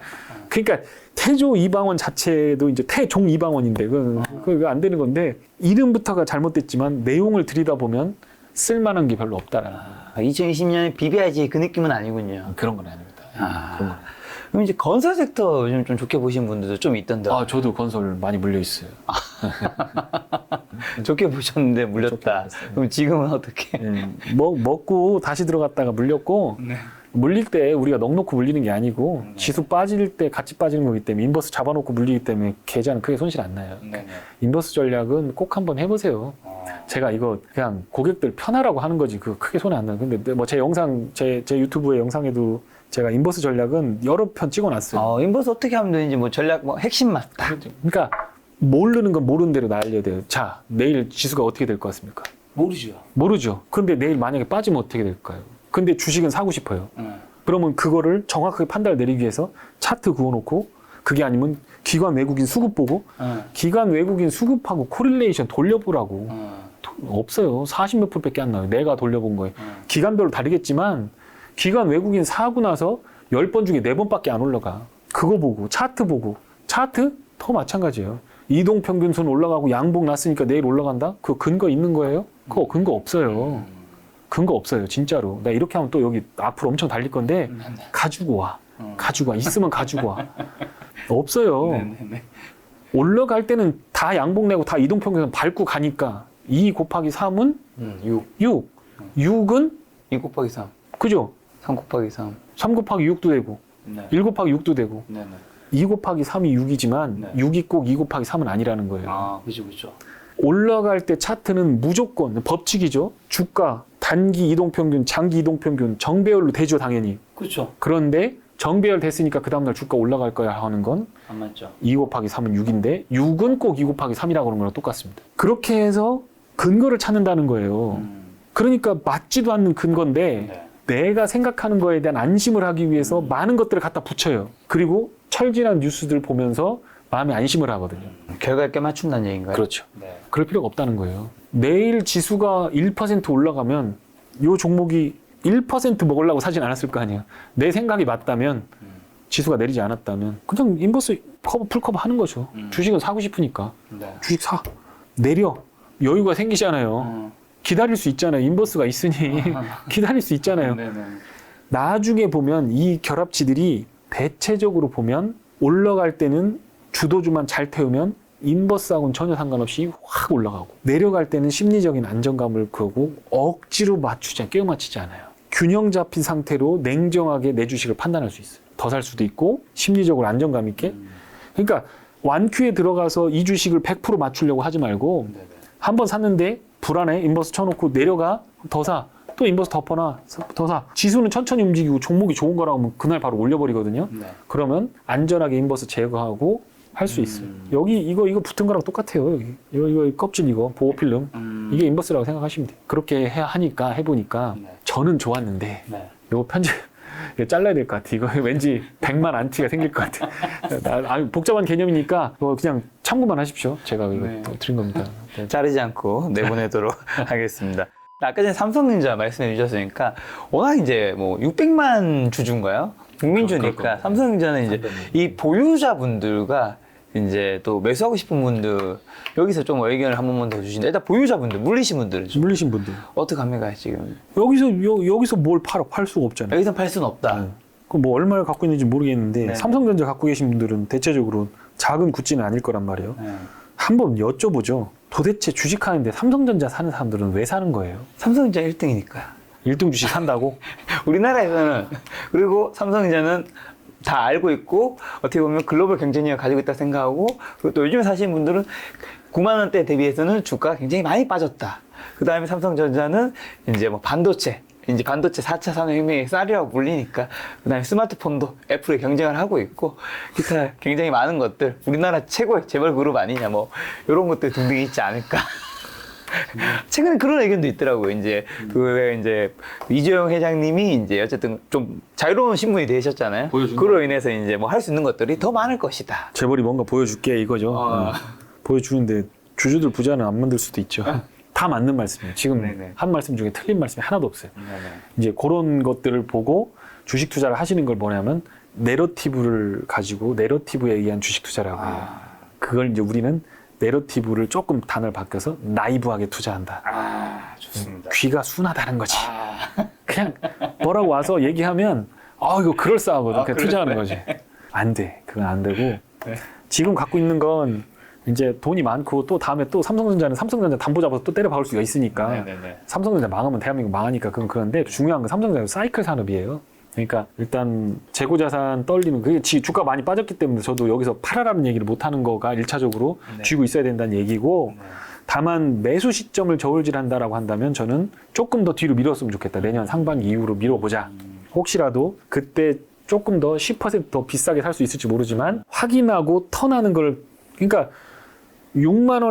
그러니까 태조 이방원 자체도 이제 태종 이방원인데 그거 안 되는 건데 이름부터가 잘못됐지만 내용을 들여다보면 쓸만한 게 별로 없다라는 거예요. 2020년에 BBIG 그 느낌은 아니군요. 그런 건 아닙니다. 그런 건. 그럼 이제 건설 섹터 요즘 좀 좋게 보시는 분들도 좀 있던데. 저도 건설 많이 물려 있어요. 좋게 보셨는데 물렸다. 그럼 지금은 어떻게? 먹고 다시 들어갔다가 물렸고 물릴 때 우리가 넉놓고 물리는 게 아니고 지수 빠질 때 같이 빠지는 거기 때문에 인버스 잡아놓고 물리기 때문에 계좌는 크게 손실 안 나요. 인버스 전략은 꼭 한번 해보세요. 제가 이거 그냥 고객들 편하라고 하는 거지 그 크게 손해 안 나요. 근데 뭐 제 영상 제 유튜브의 영상에도 제가 인버스 전략은 여러 편 찍어놨어요. 인버스 어떻게 하면 되는지 뭐 전략 뭐 핵심 맞다. 그러니까 모르는 건 모르는 대로 알려야 돼요. 자, 내일 지수가 어떻게 될 것 같습니까? 모르죠. 근데 내일 만약에 빠지면 어떻게 될까요? 근데 주식은 사고 싶어요. 그러면 그거를 정확하게 판단을 내리기 위해서 차트 그어놓고 그게 아니면 기관 외국인 수급 보고 기관 외국인 수급하고 코릴레이션 돌려보라고. 없어요. 40몇 %밖에 안 나와요. 내가 돌려본 거예요. 기관별로 다르겠지만 기관 외국인 사고 나서 10번 중에 4번밖에 안 올라가. 그거 보고 차트 보고 차트 더 마찬가지예요. 이동평균선 올라가고 양봉 났으니까 내일 올라간다? 그거 근거 있는 거예요? 그거 근거 없어요. 근거 없어요. 진짜로. 나 이렇게 하면 또 여기 앞으로 엄청 달릴 건데 가지고 와. 가지고 와. 있으면 가지고 와. 없어요. 올라갈 때는 다 양봉 내고 다 이동평균선 밟고 가니까 2 곱하기 3은 6. 6은 2 곱하기 3. 그죠? 3 곱하기 3. 3 곱하기 6도 되고 1 곱하기 6도 되고 2 곱하기 3이 6이지만 6이 꼭 2 곱하기 3은 아니라는 거예요. 그죠. 올라갈 때 차트는 무조건 법칙이죠. 주가, 단기 이동평균, 장기 이동평균, 정배열로 되죠, 당연히. 그렇죠. 그런데 정배열 됐으니까 그 다음날 주가 올라갈 거야 하는 건 안 맞죠. 2 곱하기 3은 6인데 6은 꼭 2 곱하기 3이라고 하는 거랑 똑같습니다. 그렇게 해서 근거를 찾는다는 거예요. 그러니까 맞지도 않는 근거인데 내가 생각하는 거에 대한 안심을 하기 위해서 많은 것들을 갖다 붙여요. 그리고 철진한 뉴스들 보면서 마음에 안심을 하거든요. 결과에 꽤 맞춘다는 얘기인가요? 그렇죠. 그럴 필요가 없다는 거예요. 내일 지수가 1% 올라가면 이 종목이 1% 먹으려고 사진 않았을 거 아니에요. 내 생각이 맞다면 지수가 내리지 않았다면 그냥 인버스 커버 풀커버 하는 거죠. 주식은 사고 싶으니까 주식 사. 내려. 여유가 생기잖아요. 기다릴 수 있잖아요. 인버스가 있으니 기다릴 수 있잖아요. 나중에 보면 이 결합치들이 대체적으로 보면 올라갈 때는 주도주만 잘 태우면 인버스하고는 전혀 상관없이 확 올라가고 내려갈 때는 심리적인 안정감을 그러고 억지로 끼워 맞추지 않아요. 균형 잡힌 상태로 냉정하게 내 주식을 판단할 수 있어요. 더 살 수도 있고 심리적으로 안정감 있게. 그러니까 완큐에 들어가서 이 주식을 100% 맞추려고 하지 말고 한 번 샀는데 불안해. 인버스 쳐놓고 내려가. 더 사. 또 인버스 덮어놔. 더 사. 지수는 천천히 움직이고 종목이 좋은 거라고 하면 그날 바로 올려버리거든요. 그러면 안전하게 인버스 제거하고 할 수 있어요. 여기 이거 붙은 거랑 똑같아요. 여기. 이거 껍질 이거 보호 필름. 이게 인버스라고 생각하시면 돼요. 그렇게 해보니까 저는 좋았는데 이거 편집 잘라야 될 것 같아. 이거 왠지 100만 안티가 생길 것 같아. 복잡한 개념이니까 그냥 참고만 하십시오. 제가 이거 드린 겁니다. 네. 자르지 않고 내보내도록 하겠습니다. 아까 전에 삼성전자 말씀해 주셨으니까 워낙 이제 뭐 600만 주주인가요? 국민주니까 삼성전자는 이제 이 보유자분들과 이제 또 매수하고 싶은 분들 여기서 좀 의견을 한 번만 더 주시는데 일단 보유자분들 물리신 분들은 좀 물리신 분들 어떻게 합니까 지금? 여기서 뭘 팔 수가 없잖아요. 여기서 팔 수는 없다. 그 뭐 얼마를 갖고 있는지 모르겠는데 삼성전자 갖고 계신 분들은 대체적으로 작은 굿즈는 아닐 거란 말이에요. 한번 여쭤보죠. 도대체 주식하는데 삼성전자 사는 사람들은 왜 사는 거예요? 삼성전자 1등이니까. 1등 주식 산다고? 우리나라에서는 그리고 삼성전자는 다 알고 있고 어떻게 보면 글로벌 경쟁력을 가지고 있다고 생각하고 그리고 또 요즘에 사시는 분들은 9만 원대 대비해서는 주가가 굉장히 많이 빠졌다. 그 다음에 삼성전자는 이제 뭐 반도체 4차 산업혁명의 쌀이라고 불리니까 그 다음에 스마트폰도 애플에 경쟁을 하고 있고 기타 굉장히 많은 것들 우리나라 최고의 재벌 그룹 아니냐 뭐 이런 것들 등등이 있지 않을까. 최근에 그런 의견도 있더라고요. 이제 이재용 회장님이 이제 어쨌든 좀 자유로운 신분이 되셨잖아요. 그로 인해서 이제 뭐 할 수 있는 것들이 더 많을 것이다. 재벌이 뭔가 보여줄게 이거죠. 보여주는데 주주들 부자는 안 만들 수도 있죠. 다 맞는 말씀이에요. 지금 한 말씀 중에 틀린 말씀이 하나도 없어요. 이제 그런 것들을 보고 주식 투자를 하시는 걸 뭐냐면 내러티브를 가지고 내러티브에 의한 주식 투자라고 해요. 그걸 이제 우리는 내러티브를 조금 단어를 바뀌어서 나이브하게 투자한다. 좋습니다. 귀가 순하다는 거지. 그냥 뭐라고 와서 얘기하면 이거 그럴싸하거든. 그냥 투자하는 거지. 안 돼. 그건 안 되고 지금 갖고 있는 건 이제 돈이 많고 또 다음에 또 삼성전자 담보 잡아서 또 때려 박을 수가 있으니까 삼성전자 망하면 대한민국 망하니까 그건 그런데 중요한 건 삼성전자 사이클 산업이에요. 그러니까 일단 재고자산 떨리는 그게 주가 많이 빠졌기 때문에 저도 여기서 팔아라는 얘기를 못 하는 거가 1차적으로 쥐고 있어야 된다는 얘기고 다만 매수 시점을 저울질한다라고 한다면 저는 조금 더 뒤로 미뤘으면 좋겠다. 내년 상반기 이후로 미뤄보자. 혹시라도 그때 조금 더 10% 더 비싸게 살 수 있을지 모르지만 확인하고 턴하는 걸 그러니까 6만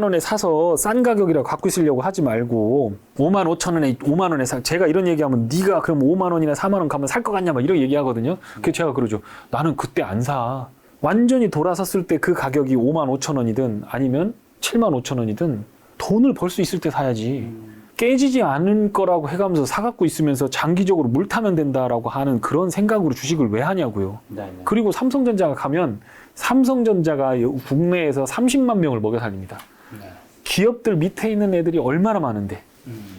원에 사서 싼 가격이라고 갖고 있으려고 하지 말고 5만 5천 원에 사. 제가 이런 얘기하면 네가 그럼 5만 원이나 4만 원 가면 살 것 같냐 막 이런 얘기하거든요. 그래서 제가 그러죠. 나는 그때 안 사. 완전히 돌아섰을 때 그 가격이 5만 5천 원이든 아니면 7만 5천 원이든 돈을 벌 수 있을 때 사야지. 깨지지 않을 거라고 해가면서 사갖고 있으면서 장기적으로 물 타면 된다라고 하는 그런 생각으로 주식을 왜 하냐고요. 그리고 삼성전자가 가면 삼성전자가 국내에서 30만 명을 먹여 살립니다. 기업들 밑에 있는 애들이 얼마나 많은데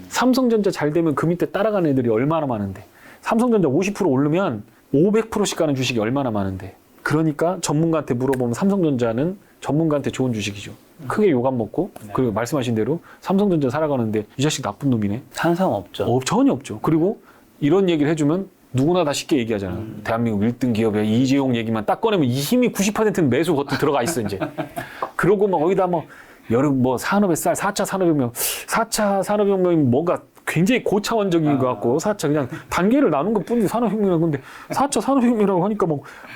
삼성전자 잘 되면 그 밑에 따라가는 애들이 얼마나 많은데 삼성전자 50% 오르면 500%씩 가는 주식이 얼마나 많은데 그러니까 전문가한테 물어보면 삼성전자는 전문가한테 좋은 주식이죠. 크게 욕 안 먹고 그리고 말씀하신 대로 삼성전자 살아가는데 이 자식 나쁜 놈이네. 산삼 없죠. 전혀 없죠. 그리고 이런 얘기를 해주면 누구나 다 쉽게 얘기하잖아. 대한민국 1등 기업에 이재용 얘기만 딱 꺼내면 이미 90%는 매수 버튼 들어가 있어 이제. 그러고 막 거기다 산업의 쌀 4차 산업혁명 4차 산업혁명이 뭔가 굉장히 고차원적인 것 같고 4차 그냥 단계를 나눈 것 뿐이지 산업혁명이라고 근데 4차 산업혁명이라고 하니까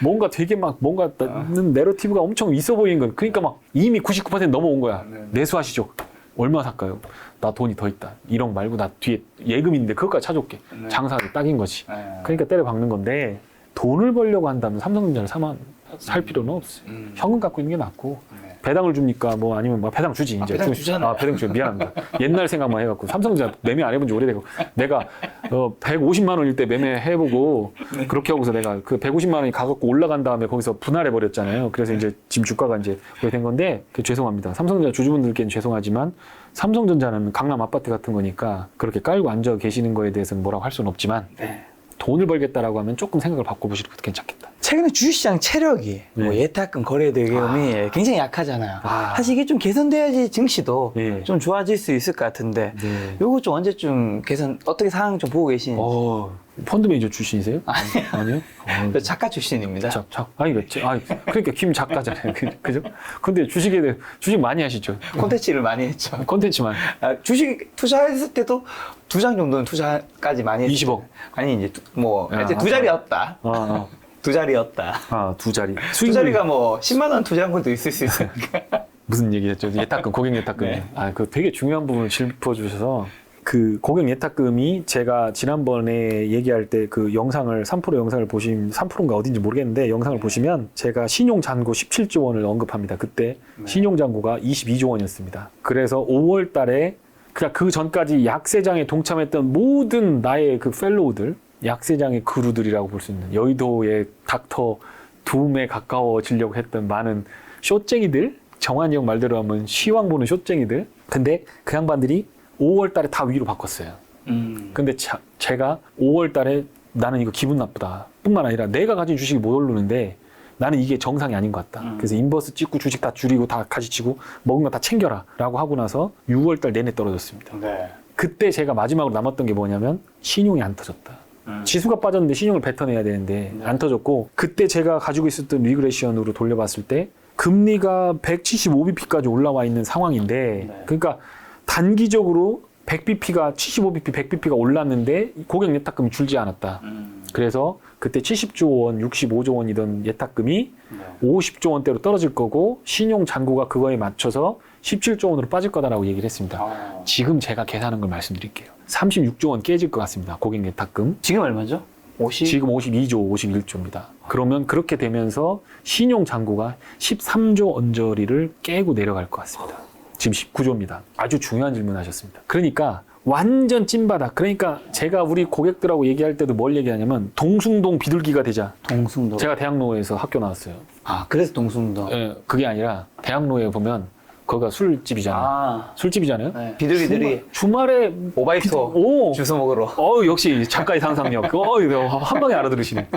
뭔가 되게 뭔가 내러티브가 엄청 있어 보이는 건 그러니까 이미 99% 넘어온 거야. 매수하시죠. 얼마 살까요? 나 돈이 더 있다. 1억 말고 나 뒤에 예금 있는데 그것까지 찾아올게. 장사하기 딱인 거지. 그러니까 때려 박는 건데 돈을 벌려고 한다면 삼성전자를 살 필요는 없어요. 현금 갖고 있는 게 낫고 배당을 줍니까? 아니면 배당 주지 이제. 배당 주잖아요. 배당 줘. 미안합니다. 옛날 생각만 해갖고 삼성전자 매매 안 해본 지 오래되고 내가 150만 원일 때 매매해보고 그렇게 하고서 내가 그 150만 원이 가갖고 올라간 다음에 거기서 분할해 버렸잖아요. 그래서 이제 지금 주가가 이제 그렇게 된 건데 죄송합니다. 삼성전자 주주분들께는 죄송하지만 삼성전자는 강남 아파트 같은 거니까 그렇게 깔고 앉아 계시는 거에 대해서는 뭐라고 할 수는 없지만 돈을 벌겠다라고 하면 조금 생각을 바꿔보시는 것도 괜찮겠다. 최근에 주식시장 체력이 네. 뭐 예탁금, 거래대금이 굉장히 약하잖아요. 사실 이게 좀 개선돼야지 증시도 네. 좀 좋아질 수 있을 것 같은데 네. 요거 좀 언제쯤 개선 어떻게 상황 좀 보고 계시는지. 펀드 매니저 출신이세요? 아니요? 저 작가 출신입니다. 그러니까 김 작가잖아요. 그죠? 근데 주식 많이 하시죠? 콘텐츠를 많이 했죠. 콘텐츠만. 주식 투자했을 때도 2장 정도는 투자까지 많이 했어요. 20억? 아니 이제 이제 두 자리였다. 두 자리였다. 두 자리. 두 자리가 뭐 10만 원 투자한 것도 있을 수 있으니까. 무슨 얘기였죠? 예탁금, 고객 예탁금. 네. 그 되게 중요한 부분을 짚어주셔서 그 고객 예탁금이 제가 지난번에 얘기할 때 그 영상을 3% 영상을 보시면 3%인가 어딘지 모르겠는데 영상을 보시면 제가 신용 잔고 17조 원을 언급합니다. 그때 신용 잔고가 22조 원이었습니다. 그래서 5월 달에 그냥 그 전까지 약세장에 동참했던 모든 나의 그 펠로우들, 약세장의 그루들이라고 볼 수 있는 여의도의 닥터 둠에 가까워지려고 했던 많은 쇼쟁이들, 정한이 형 말대로 하면 시황 보는 쇼쟁이들. 근데 그 양반들이 5월 달에 다 위로 바꿨어요. 근데 제가 5월 달에 나는 이거 기분 나쁘다. 뿐만 아니라 내가 가진 주식이 못 오르는데 나는 이게 정상이 아닌 것 같다. 그래서 인버스 찍고 주식 다 줄이고 다 가지치고 먹은 거 다 챙겨라 라고 하고 나서 6월 달 내내 떨어졌습니다. 네. 그때 제가 마지막으로 남았던 게 뭐냐면 신용이 안 터졌다. 지수가 빠졌는데 신용을 뱉어내야 되는데 안 터졌고, 그때 제가 가지고 있었던 리그레션으로 돌려봤을 때 금리가 175bp까지 올라와 있는 상황인데 그러니까 단기적으로 100bp가 75bp, 100bp가 올랐는데 고객 예탁금이 줄지 않았다. 그래서 그때 70조 원, 65조 원이던 예탁금이 50조 원대로 떨어질 거고 신용 잔고가 그거에 맞춰서 17조 원으로 빠질 거다라고 얘기를 했습니다. 지금 제가 계산한 걸 말씀드릴게요. 36조 원 깨질 것 같습니다. 고객 예탁금. 지금 얼마죠? 50? 지금 52조, 51조입니다. 그러면 그렇게 되면서 신용 잔고가 13조 언저리를 깨고 내려갈 것 같습니다. 지금 19조입니다. 아주 중요한 질문 하셨습니다. 그러니까 완전 찐바닥. 그러니까 제가 우리 고객들하고 얘기할 때도 뭘 얘기하냐면 동숭동 비둘기가 되자. 동숭동. 제가 대학로에서 학교 나왔어요. 그래서 동숭동. 예, 그게 아니라 대학로에 보면 거기가 술집이잖아요. 술집이잖아요. 네. 비둘기들이 주말에 오바이토 주워 먹으러. 역시 작가의 상상력. 한 방에 알아들으시네.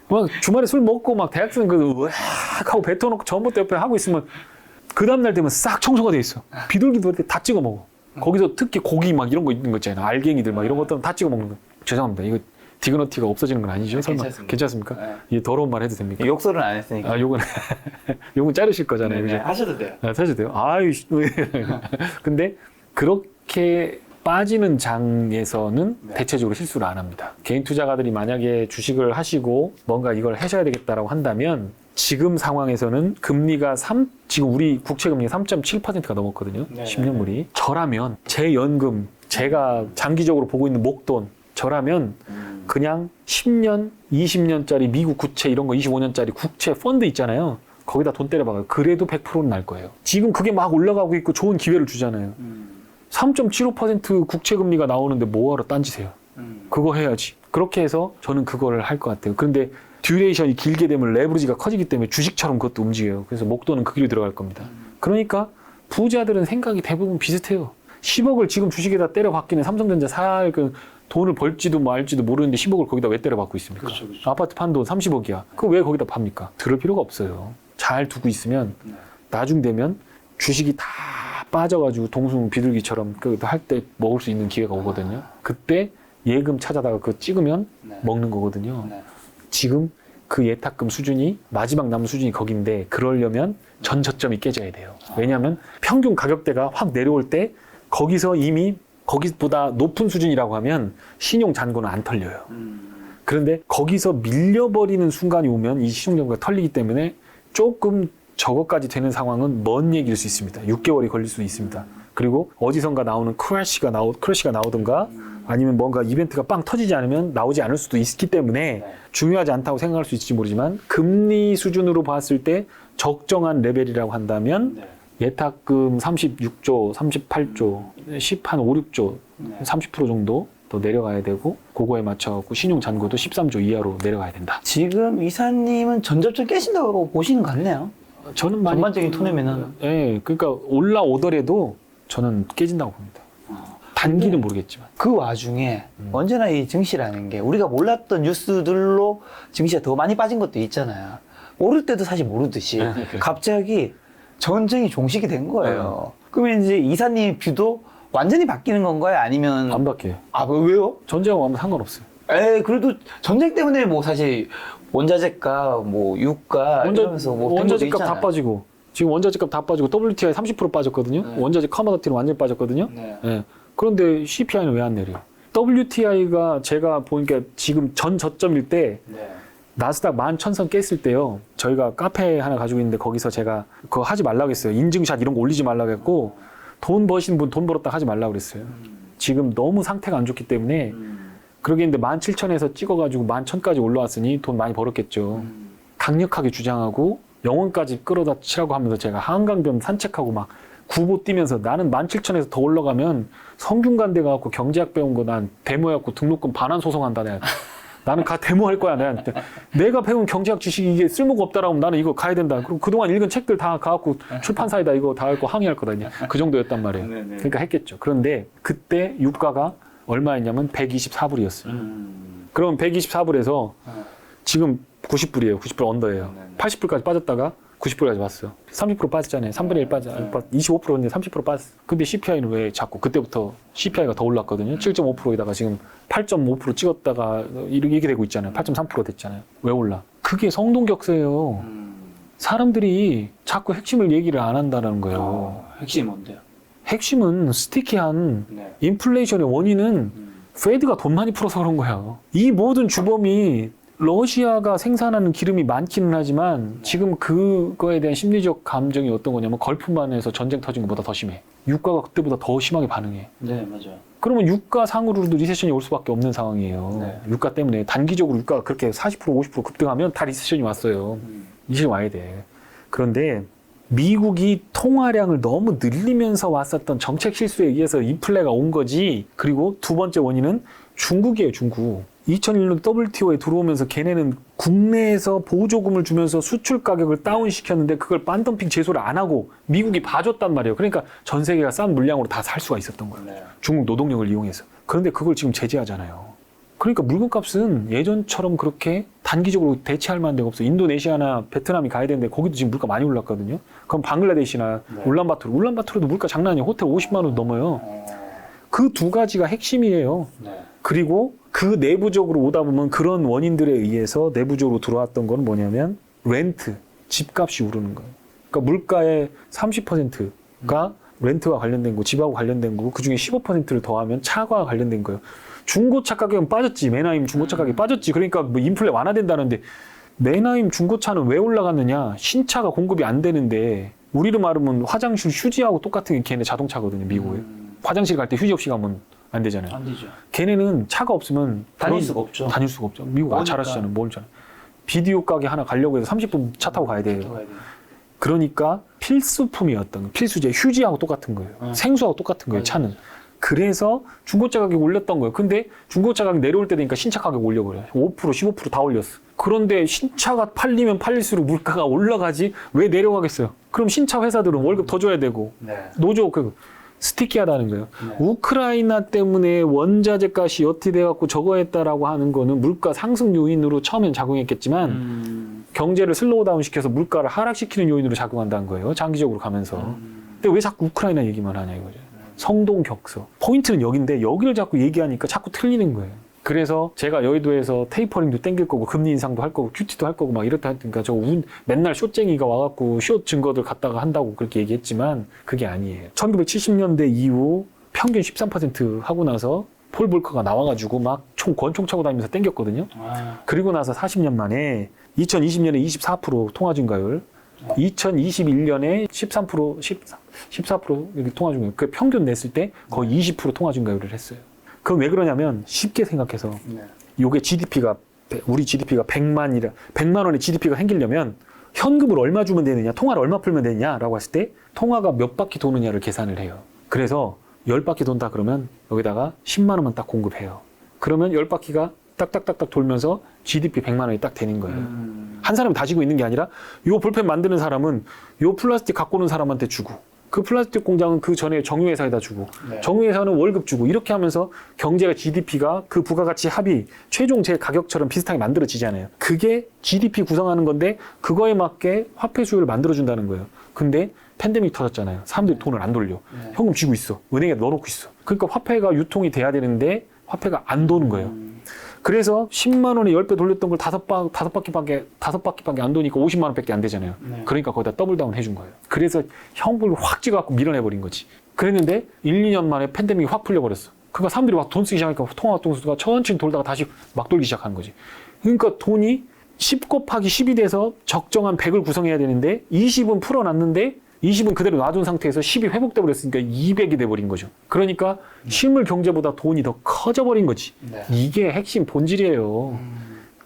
막 주말에 술 먹고 막 대학생 으악 하고 뱉어놓고 전봇대 옆에 하고 있으면 그 다음날 되면 싹 청소가 돼 있어. 비둘기도 다 찍어 먹어. 거기서 특히 고기 막 이런 거 있는 거 있잖아요. 알갱이들 막 이런 것들은 다 찍어 먹는 거. 죄송합니다. 이거 디그너티가 없어지는 건 아니죠? 설마. 괜찮습니다. 괜찮습니까? 네. 이 더러운 말 해도 됩니까? 욕설은 안 했으니까. 요건 자르실 거잖아요. 네, 그죠? 하셔도 돼요. 사실 돼요. 근데 그렇게 빠지는 장에서는 대체적으로 실수를 안 합니다. 개인 투자가들이 만약에 주식을 하시고 뭔가 이걸 하셔야 되겠다라고 한다면 지금 상황에서는 금리가 지금 우리 국채 금리가 3.7%가 넘었거든요. 네. 10년물이. 저라면 제 연금, 제가 장기적으로 보고 있는 목돈, 저라면 그냥 10년, 20년짜리 미국 국채 이런 거 25년짜리 국채 펀드 있잖아요. 거기다 돈 때려박아요. 그래도 100%는 날 거예요. 지금 그게 막 올라가고 있고 좋은 기회를 주잖아요. 3.75% 국채 금리가 나오는데 뭐하러 딴짓해요. 그거 해야지. 그렇게 해서 저는 그거를 할 것 같아요. 그런데 듀레이션이 길게 되면 레버리지가 커지기 때문에 주식처럼 그것도 움직여요. 그래서 목돈은 그 길로 들어갈 겁니다. 그러니까 부자들은 생각이 대부분 비슷해요. 10억을 지금 주식에다 때려박기는 삼성전자 살 돈을 벌지도 말지도 모르는데 10억을 거기다 왜 때려박고 있습니까? 그렇죠. 아파트 판 돈 30억이야. 그거 왜 거기다 팝니까? 들을 필요가 없어요. 잘 두고 있으면 나중 되면 주식이 다 빠져가지고 동숭 비둘기처럼 할 때 먹을 수 있는 기회가 오거든요. 그때 예금 찾아다가 그거 찍으면 먹는 거거든요. 지금 그 예탁금 수준이 마지막 남은 수준이 거긴데 그러려면 전 저점이 깨져야 돼요. 왜냐하면 평균 가격대가 확 내려올 때 거기서 이미 거기보다 높은 수준이라고 하면 신용 잔고는 안 털려요. 그런데 거기서 밀려버리는 순간이 오면 이 신용 잔고가 털리기 때문에 조금 저거까지 되는 상황은 먼 얘기일 수 있습니다. 6개월이 걸릴 수도 있습니다. 그리고 어디선가 나오는 크래시가 나오든가 아니면 뭔가 이벤트가 빵 터지지 않으면 나오지 않을 수도 있기 때문에 중요하지 않다고 생각할 수 있을지 모르지만 금리 수준으로 봤을 때 적정한 레벨이라고 한다면 예탁금 36조, 38조, 10한 5, 6조, 30% 정도 더 내려가야 되고 그거에 맞춰갖고 신용 잔고도 13조 이하로 내려가야 된다. 지금 이사님은 전접점 깨신다고 보시는 것 같네요. 저는 많이 전반적인 톤이면은. 그러니까 올라오더라도 저는 깨진다고 봅니다. 단기는 모르겠지만. 그 와중에 언제나 이 증시라는 게 우리가 몰랐던 뉴스들로 증시가 더 많이 빠진 것도 있잖아요. 오를 때도 사실 모르듯이 갑자기 전쟁이 종식이 된 거예요. 그러면 이제 이사님 뷰도 완전히 바뀌는 건가요? 아니면 안 바뀌어요. 아, 왜요? 전쟁하고 아무 상관없어요. 그래도 전쟁 때문에 뭐 사실 원자재가 뭐 유가 이러면서 뭐 원자재값 다 빠지고 지금 원자재값 다 빠지고 WTI 30% 빠졌거든요. 원자재 커머더티는 완전히 빠졌거든요. 예. 그런데 CPI는 왜 안 내려요? WTI가 제가 보니까 지금 전 저점일 때 나스닥 11,000선 깼을 때요. 저희가 카페 하나 가지고 있는데 거기서 제가 그거 하지 말라고 했어요. 인증샷 이런 거 올리지 말라고 했고 돈 버신 분 돈 벌었다 하지 말라고 그랬어요. 지금 너무 상태가 안 좋기 때문에 그러겠는데 17,000에서 찍어가지고 11,000까지 올라왔으니 돈 많이 벌었겠죠. 강력하게 주장하고 영혼까지 끌어다 치라고 하면서 제가 한강변 산책하고 막 구보 뛰면서 나는 17,000에서 더 올라가면 성균관대 가갖고 경제학 배운 거 난 데모해갖고 등록금 반환 소송한다. 나는 데모할 거야. 내가 배운 경제학 지식이 이게 쓸모가 없다라고 하면 나는 이거 가야 된다. 그리고 그동안 읽은 책들 다 가갖고 출판사에다 이거 다 갖고 항의할 거다. 그 정도였단 말이에요. 그러니까 했겠죠. 그런데 그때 유가가 얼마였냐면 124불이었어요. 그럼 124불에서 지금 90불이에요. 90불 언더예요. 80불까지 빠졌다가 90불까지 왔어요. 30% 빠졌잖아요. 3분의 1 빠져. 25%인데 30% 빠졌어. 근데 CPI는 왜 자꾸 그때부터 CPI가 더 올랐거든요. 7.5%에다가 지금 8.5% 찍었다가 이렇게 되고 있잖아요. 8.3% 됐잖아요. 왜 올라? 그게 성동격세예요. 사람들이 자꾸 핵심을 얘기를 안 한다는 거예요. 핵심이 뭔데요? 핵심은 스티키한 인플레이션의 원인은 페드가 돈 많이 풀어서 그런 거야. 이 모든 주범이 러시아가 생산하는 기름이 많기는 하지만 지금 그거에 대한 심리적 감정이 어떤 거냐면 걸프만에서 전쟁 터진 것보다 더 심해. 유가가 그때보다 더 심하게 반응해. 네, 맞아요. 그러면 유가 상으로도 리세션이 올 수밖에 없는 상황이에요. 유가 때문에 단기적으로 유가가 그렇게 40% 50% 급등하면 다 리세션이 왔어요. 리세션이 와야 돼. 그런데 미국이 통화량을 너무 늘리면서 왔었던 정책 실수에 의해서 인플레가 온 거지. 그리고 두 번째 원인은 중국이에요, 중국. 2001년 WTO에 들어오면서 걔네는 국내에서 보조금을 주면서 수출 가격을 다운시켰는데 그걸 반덤핑 제소를 안 하고 미국이 봐줬단 말이에요. 그러니까 전 세계가 싼 물량으로 다 살 수가 있었던 거예요. 중국 노동력을 이용해서. 그런데 그걸 지금 제재하잖아요. 그러니까 물건값은 예전처럼 그렇게 단기적으로 대체할 만한 데가 없어요. 인도네시아나 베트남이 가야 되는데 거기도 지금 물가 많이 올랐거든요. 그럼 방글라데시나 울란바토르도 물가 장난 아니에요. 호텔 50만 원 넘어요. 그 두 가지가 핵심이에요. 그리고 그 내부적으로 오다 보면 그런 원인들에 의해서 내부적으로 들어왔던 건 뭐냐면 렌트, 집값이 오르는 거예요. 그러니까 물가의 30%가 렌트와 관련된 거, 집하고 관련된 거고 그중에 15%를 더하면 차와 관련된 거예요. 중고차 가격은 빠졌지. 맨하임 중고차 가격이 빠졌지. 그러니까 뭐 인플레 완화된다는데 맨하임 중고차는 왜 올라갔느냐. 신차가 공급이 안 되는데 우리로 말하면 화장실 휴지하고 똑같은 게 걔네 자동차거든요. 미국에. 화장실 갈 때 휴지 없이 가면 안 되잖아요. 안 되죠. 걔네는 차가 없으면 다닐 수가 없죠. 다닐 수가 없죠. 미국 잘하시잖아요. 뭘 잘. 비디오 가게 하나 가려고 해서 30분 차 타고 가야 돼요. 그러니까 필수품이었던 필수제 휴지하고 똑같은 거예요. 생수하고 똑같은 거예요. 차는. 그래서 중고차 가격이 올렸던 거예요. 근데 중고차 가격 내려올 때 되니까 신차 가격 올려버려요. 5% 15% 다 올렸어. 그런데 신차가 팔리면 팔릴수록 물가가 올라가지 왜 내려가겠어요? 그럼 신차 회사들은 월급 더 줘야 되고 노조 스티키하다는 거예요. 우크라이나 때문에 원자재 값이 어떻게 돼갖고 저거 했다라고 하는 거는 물가 상승 요인으로 처음엔 작용했겠지만 경제를 슬로우다운 시켜서 물가를 하락시키는 요인으로 작용한다는 거예요. 장기적으로 가면서. 근데 왜 자꾸 우크라이나 얘기만 하냐 이거죠. 성동격서. 포인트는 여기인데 여기를 자꾸 얘기하니까 자꾸 틀리는 거예요. 그래서 제가 여의도에서 테이퍼링도 땡길 거고 금리 인상도 할 거고 큐티도 할 거고 막 이렇다 하니까 맨날 숏쟁이가 와갖고 숏 증거들 갖다가 한다고 그렇게 얘기했지만 그게 아니에요. 1970년대 이후 평균 13% 하고 나서 폴 볼커가 나와가지고 막 권총 차고 다니면서 땡겼거든요. 그리고 나서 40년 만에 2020년에 24% 통화 증가율 2021년에 13%, 14% 이렇게 통화 증가율 그 평균 냈을 때 거의 20% 통화 증가율을 했어요. 그건 왜 그러냐면 쉽게 생각해서 요게 GDP가 우리 GDP가 100만 원의 GDP가 생기려면 현금을 얼마 주면 되느냐 통화를 얼마 풀면 되느냐라고 했을 때 통화가 몇 바퀴 도느냐를 계산을 해요. 그래서 10바퀴 돈다 그러면 여기다가 10만 원만 딱 공급해요. 그러면 10바퀴가 딱딱딱딱 돌면서 GDP 100만 원이 딱 되는 거예요. 한 사람이 다 지고 있는 게 아니라 요 볼펜 만드는 사람은 요 플라스틱 갖고 오는 사람한테 주고 그 플라스틱 공장은 그 전에 정유회사에다 주고 네. 정유회사는 월급 주고 이렇게 하면서 경제가 GDP가 그 부가가치 합이 최종 제 가격처럼 비슷하게 만들어지잖아요. 그게 GDP 구성하는 건데 그거에 맞게 화폐 수요를 만들어준다는 거예요. 근데 팬데믹 터졌잖아요. 사람들이 돈을 안 돌려. 네. 현금 쥐고 있어. 은행에 넣어놓고 있어. 그러니까 화폐가 유통이 돼야 되는데 화폐가 안 도는 거예요. 그래서 10만 원에 10배 돌렸던 걸 다섯 바퀴밖에 안 도니까 50만 원밖에 안 되잖아요. 네. 그러니까 거기다 더블 다운 해준 거예요. 그래서 현금을 확 찍어갖고 밀어내버린 거지. 그랬는데 1, 2년 만에 팬데믹이 확 풀려버렸어. 그러니까 사람들이 막 돈 쓰기 시작하니까 통화동수가 천천히 돌다가 다시 막 돌기 시작한 거지. 그러니까 돈이 10 곱하기 10이 돼서 적정한 100을 구성해야 되는데 20은 풀어놨는데 20은 그대로 놔둔 상태에서 10이 회복돼 버렸으니까 200이 돼 버린 거죠. 그러니까 실물 경제보다 돈이 더 커져 버린 거지. 네. 이게 핵심 본질이에요.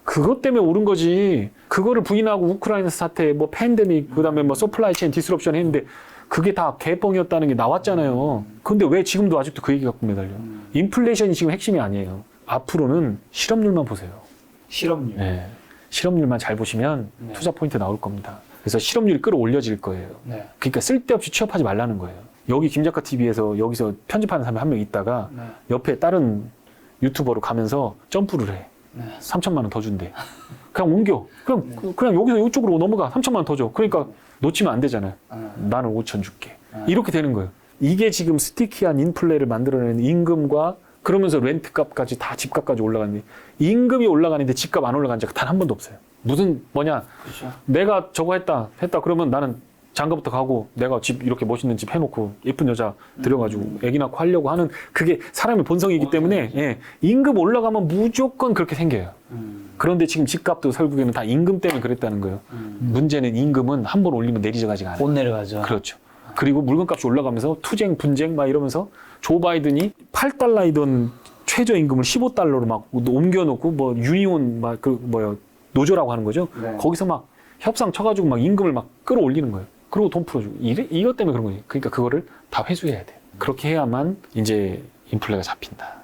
그것 때문에 오른 거지. 그거를 부인하고 우크라이나 사태, 뭐 팬데믹, 그다음에 뭐 서플라이 체인 디스럽션 했는데 그게 다 개뻥이었다는 게 나왔잖아요. 근데 왜 지금도 아직도 그 얘기 갖고 매달려? 인플레이션이 지금 핵심이 아니에요. 앞으로는 실업률만 보세요. 실업률. 네. 실업률만 잘 보시면 네. 투자 포인트 나올 겁니다. 그래서 실업률이 끌어올려질 거예요. 네. 그러니까 쓸데없이 취업하지 말라는 거예요. 여기 김작가 TV에서 여기서 편집하는 사람이 한 명 있다가 네. 옆에 다른 유튜버로 가면서 점프를 해. 네. 3천만 원 더 준대. 그냥 옮겨. 그냥 여기서 이쪽으로 넘어가. 3천만 원 더 줘. 그러니까 놓치면 안 되잖아요. 나는 5천 줄게. 이렇게 되는 거예요. 이게 지금 스티키한 인플레를 만들어내는 임금과 그러면서 렌트값까지 다 집값까지 올라가는데 임금이 올라가는데 집값 안 올라간 적이 단 한 번도 없어요. 무슨 뭐냐? 그렇죠. 내가 저거 했다 그러면 나는 장가부터 가고 내가 집 이렇게 멋있는 집 해놓고 예쁜 여자 들여가지고 애기 낳고 하려고 하는 그게 사람의 본성이기 때문에 예, 임금 올라가면 무조건 그렇게 생겨요. 그런데 지금 집값도 결국에는 다 임금 때문에 그랬다는 거예요. 문제는 임금은 한 번 올리면 내리져가지가 않아요. 못 내려가죠. 그렇죠. 그리고 물건값이 올라가면서 투쟁, 분쟁 막 이러면서 조 바이든이 8달러이던 최저임금을 15달러로 막 옮겨놓고 뭐 유니온 막 그 뭐야 노조라고 하는 거죠. 네. 거기서 막 협상 쳐가지고 막 임금을 막 끌어올리는 거예요. 그리고 돈 풀어주고 이것 때문에 그런 거지. 그러니까 그거를 다 회수해야 돼. 그렇게 해야만 이제 인플레가 잡힌다.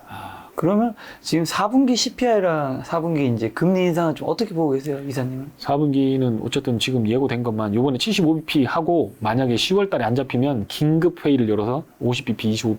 그러면 지금 4분기 CPI랑 4분기 이제 금리 인상은 좀 어떻게 보고 계세요, 이사님은? 4분기는 어쨌든 지금 예고된 것만 요번에 75bp 하고 만약에 10월 달에 안 잡히면 긴급 회의를 열어서 50bp,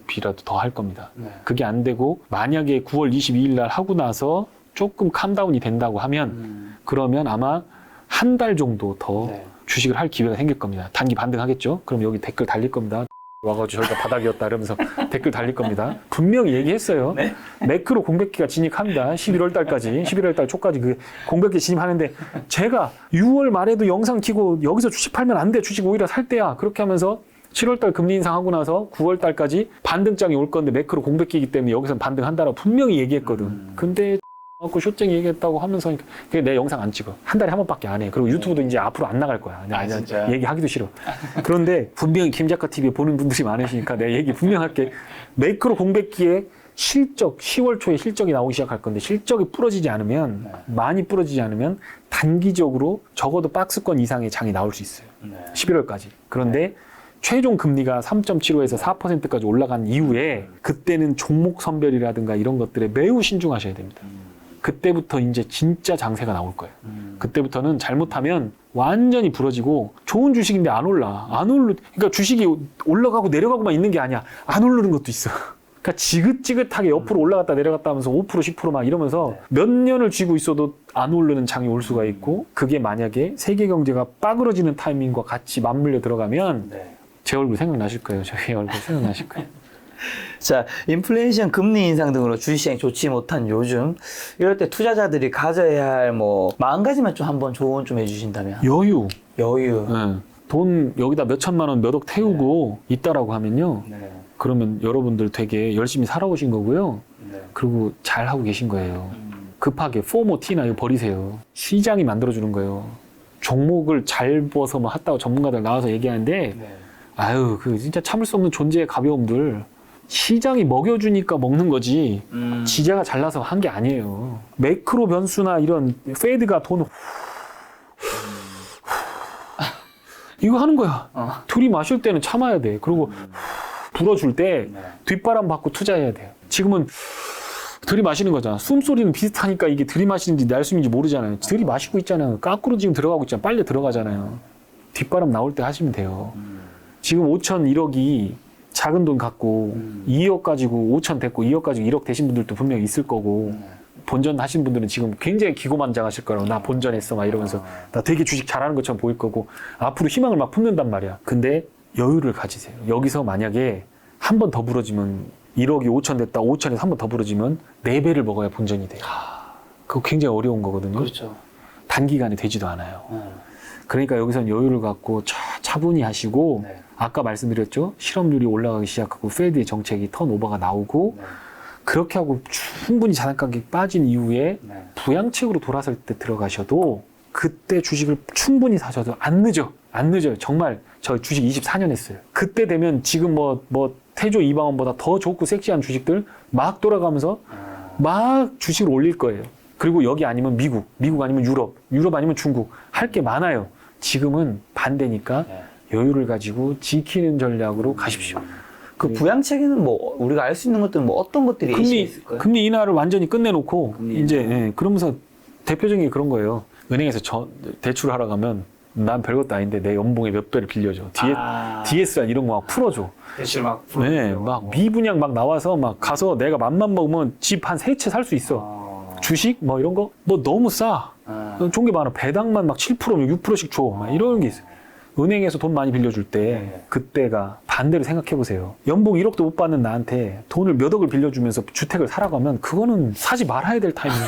25bp라도 더 할 겁니다. 네. 그게 안 되고 만약에 9월 22일 날 하고 나서 조금 캄다운이 된다고 하면 그러면 아마 한 달 정도 더 네. 주식을 할 기회가 생길 겁니다. 단기 반등하겠죠? 그럼 여기 댓글 달릴 겁니다. 와가지고 저희가 바닥이었다 이러면서 댓글 달릴 겁니다. 분명히 얘기했어요. 네? 매크로 공백기가 진입합니다. 11월 달까지, 11월 달 초까지 그 공백기 진입하는데 제가 6월 말에도 영상 키고 여기서 주식 팔면 안 돼. 주식 오히려 살 때야. 그렇게 하면서 7월 달 금리 인상하고 나서 9월 달까지 반등장이 올 건데 매크로 공백기이기 때문에 여기서 반등한다라고 분명히 얘기했거든. 근데 갖고 쇼쟁이 얘기했다고 하면서 그게 내 영상 안 찍어. 한 달에 한 번밖에 안 해. 그리고 유튜브도 이제 앞으로 안 나갈 거야. 진짜요? 얘기하기도 싫어. 그런데 분명히 김작가 TV에 보는 분들이 많으시니까 내 얘기 분명할게. 매크로 공백기에 실적 10월 초에 실적이 나오기 시작할 건데 실적이 부러지지 않으면 많이 부러지지 않으면 단기적으로 적어도 박스권 이상의 장이 나올 수 있어요. 11월까지. 그런데 최종 금리가 3.75에서 4%까지 올라간 이후에 그때는 종목 선별이라든가 이런 것들에 매우 신중하셔야 됩니다. 그때부터 이제 진짜 장세가 나올 거예요. 그때부터는 잘못하면 완전히 부러지고 좋은 주식인데 안 올라. 그러니까 주식이 올라가고 내려가고만 있는 게 아니야. 안 오르는 것도 있어. 그러니까 지긋지긋하게 옆으로 올라갔다 내려갔다 하면서 5% 10% 막 이러면서 몇 년을 쥐고 있어도 안 오르는 장이 올 수가 있고 그게 만약에 세계 경제가 빠그러지는 타이밍과 같이 맞물려 들어가면 제 얼굴 생각나실 거예요. 저희 얼굴 생각나실 거예요. 자, 인플레이션, 금리 인상 등으로 주식시장이 좋지 못한 요즘 이럴 때 투자자들이 가져야 할 뭐 마음가짐만 좀 한번 조언 좀 해주신다면. 여유. 여유. 돈 여기다 몇 천만 원, 몇 억 태우고 있다라고 하면요. 그러면 여러분들 되게 열심히 살아오신 거고요. 그리고 잘 하고 계신 거예요. 급하게 포모 티나 이거 버리세요. 시장이 만들어주는 거예요. 종목을 잘 봐서 뭐 했다고 전문가들 나와서 얘기하는데 아유, 그 진짜 참을 수 없는 존재의 가벼움들. 시장이 먹여주니까 먹는 거지 지자가 잘나서 한 게 아니에요. 매크로 변수나 이런 페드가 돈 이거 하는 거야. 들이마실 때는 참아야 돼. 그리고 불어줄 때 뒷바람 받고 투자해야 돼요. 지금은 들이마시는 거잖아. 숨소리는 비슷하니까 이게 들이마시는지 날숨인지 모르잖아요. 들이마시고 있잖아요. 까꾸로 지금 들어가고 있잖아요. 빨리 들어가잖아요. 뒷바람 나올 때 하시면 돼요. 지금 5천 1억이 작은 돈 갖고 2억 가지고 5천 됐고 2억 가지고 1억 되신 분들도 분명히 있을 거고 본전 하신 분들은 지금 굉장히 기고만장하실 거라고 나 본전했어 막 이러면서 나 되게 주식 잘하는 것처럼 보일 거고 앞으로 희망을 막 품는단 말이야. 근데 여유를 가지세요. 여기서 만약에 한 번 더 부러지면 1억이 5천 됐다. 5천에서 한 번 더 부러지면 4배를 먹어야 본전이 돼요. 그거 굉장히 어려운 거거든요. 그렇죠. 단기간에 되지도 않아요. 그러니까 여기서는 여유를 갖고 차분히 하시고 네. 아까 말씀드렸죠. 실업률이 올라가기 시작하고 페드의 정책이 턴오버가 나오고 네. 그렇게 하고 충분히 자산 가격이 빠진 이후에 네. 부양책으로 돌아설 때 들어가셔도 그때 주식을 충분히 사셔도 안 늦어. 안 늦어요. 정말 저 주식 24년 했어요. 그때 되면 지금 뭐 태조 이방원보다 더 좋고 섹시한 주식들 막 돌아가면서 막 주식을 올릴 거예요. 그리고 여기 아니면 미국 아니면 유럽 아니면 중국 할 게 많아요. 지금은 반대니까 네. 여유를 가지고 지키는 전략으로 가십시오. 그 부양책에는 뭐 우리가 알 수 있는 것들은 뭐 어떤 것들이 예시가 있을까요? 금리 인하를 완전히 끝내놓고 금리 이제 인하. 예, 그러면서 대표적인 게 그런 거예요. 은행에서 대출을 하러 가면 난 별것도 아닌데 내 연봉의 몇 배를 빌려줘. DSR 이런 거 막 풀어줘. 대출 막 네, 막 미분양 막 나와서 막 가서 내가 맘만 먹으면 집 한 3채 살 수 있어. 주식 뭐 이런 거 뭐 너무 싸. 좋은 게 많아. 배당만 막 7%, 6%씩 줘. 막 이런 게 있어. 은행에서 돈 많이 빌려줄 때 그때가 반대로 생각해 보세요. 연봉 1억도 못 받는 나한테 돈을 몇 억을 빌려주면서 주택을 사라고 하면 그거는 사지 말아야 될 타이밍이야.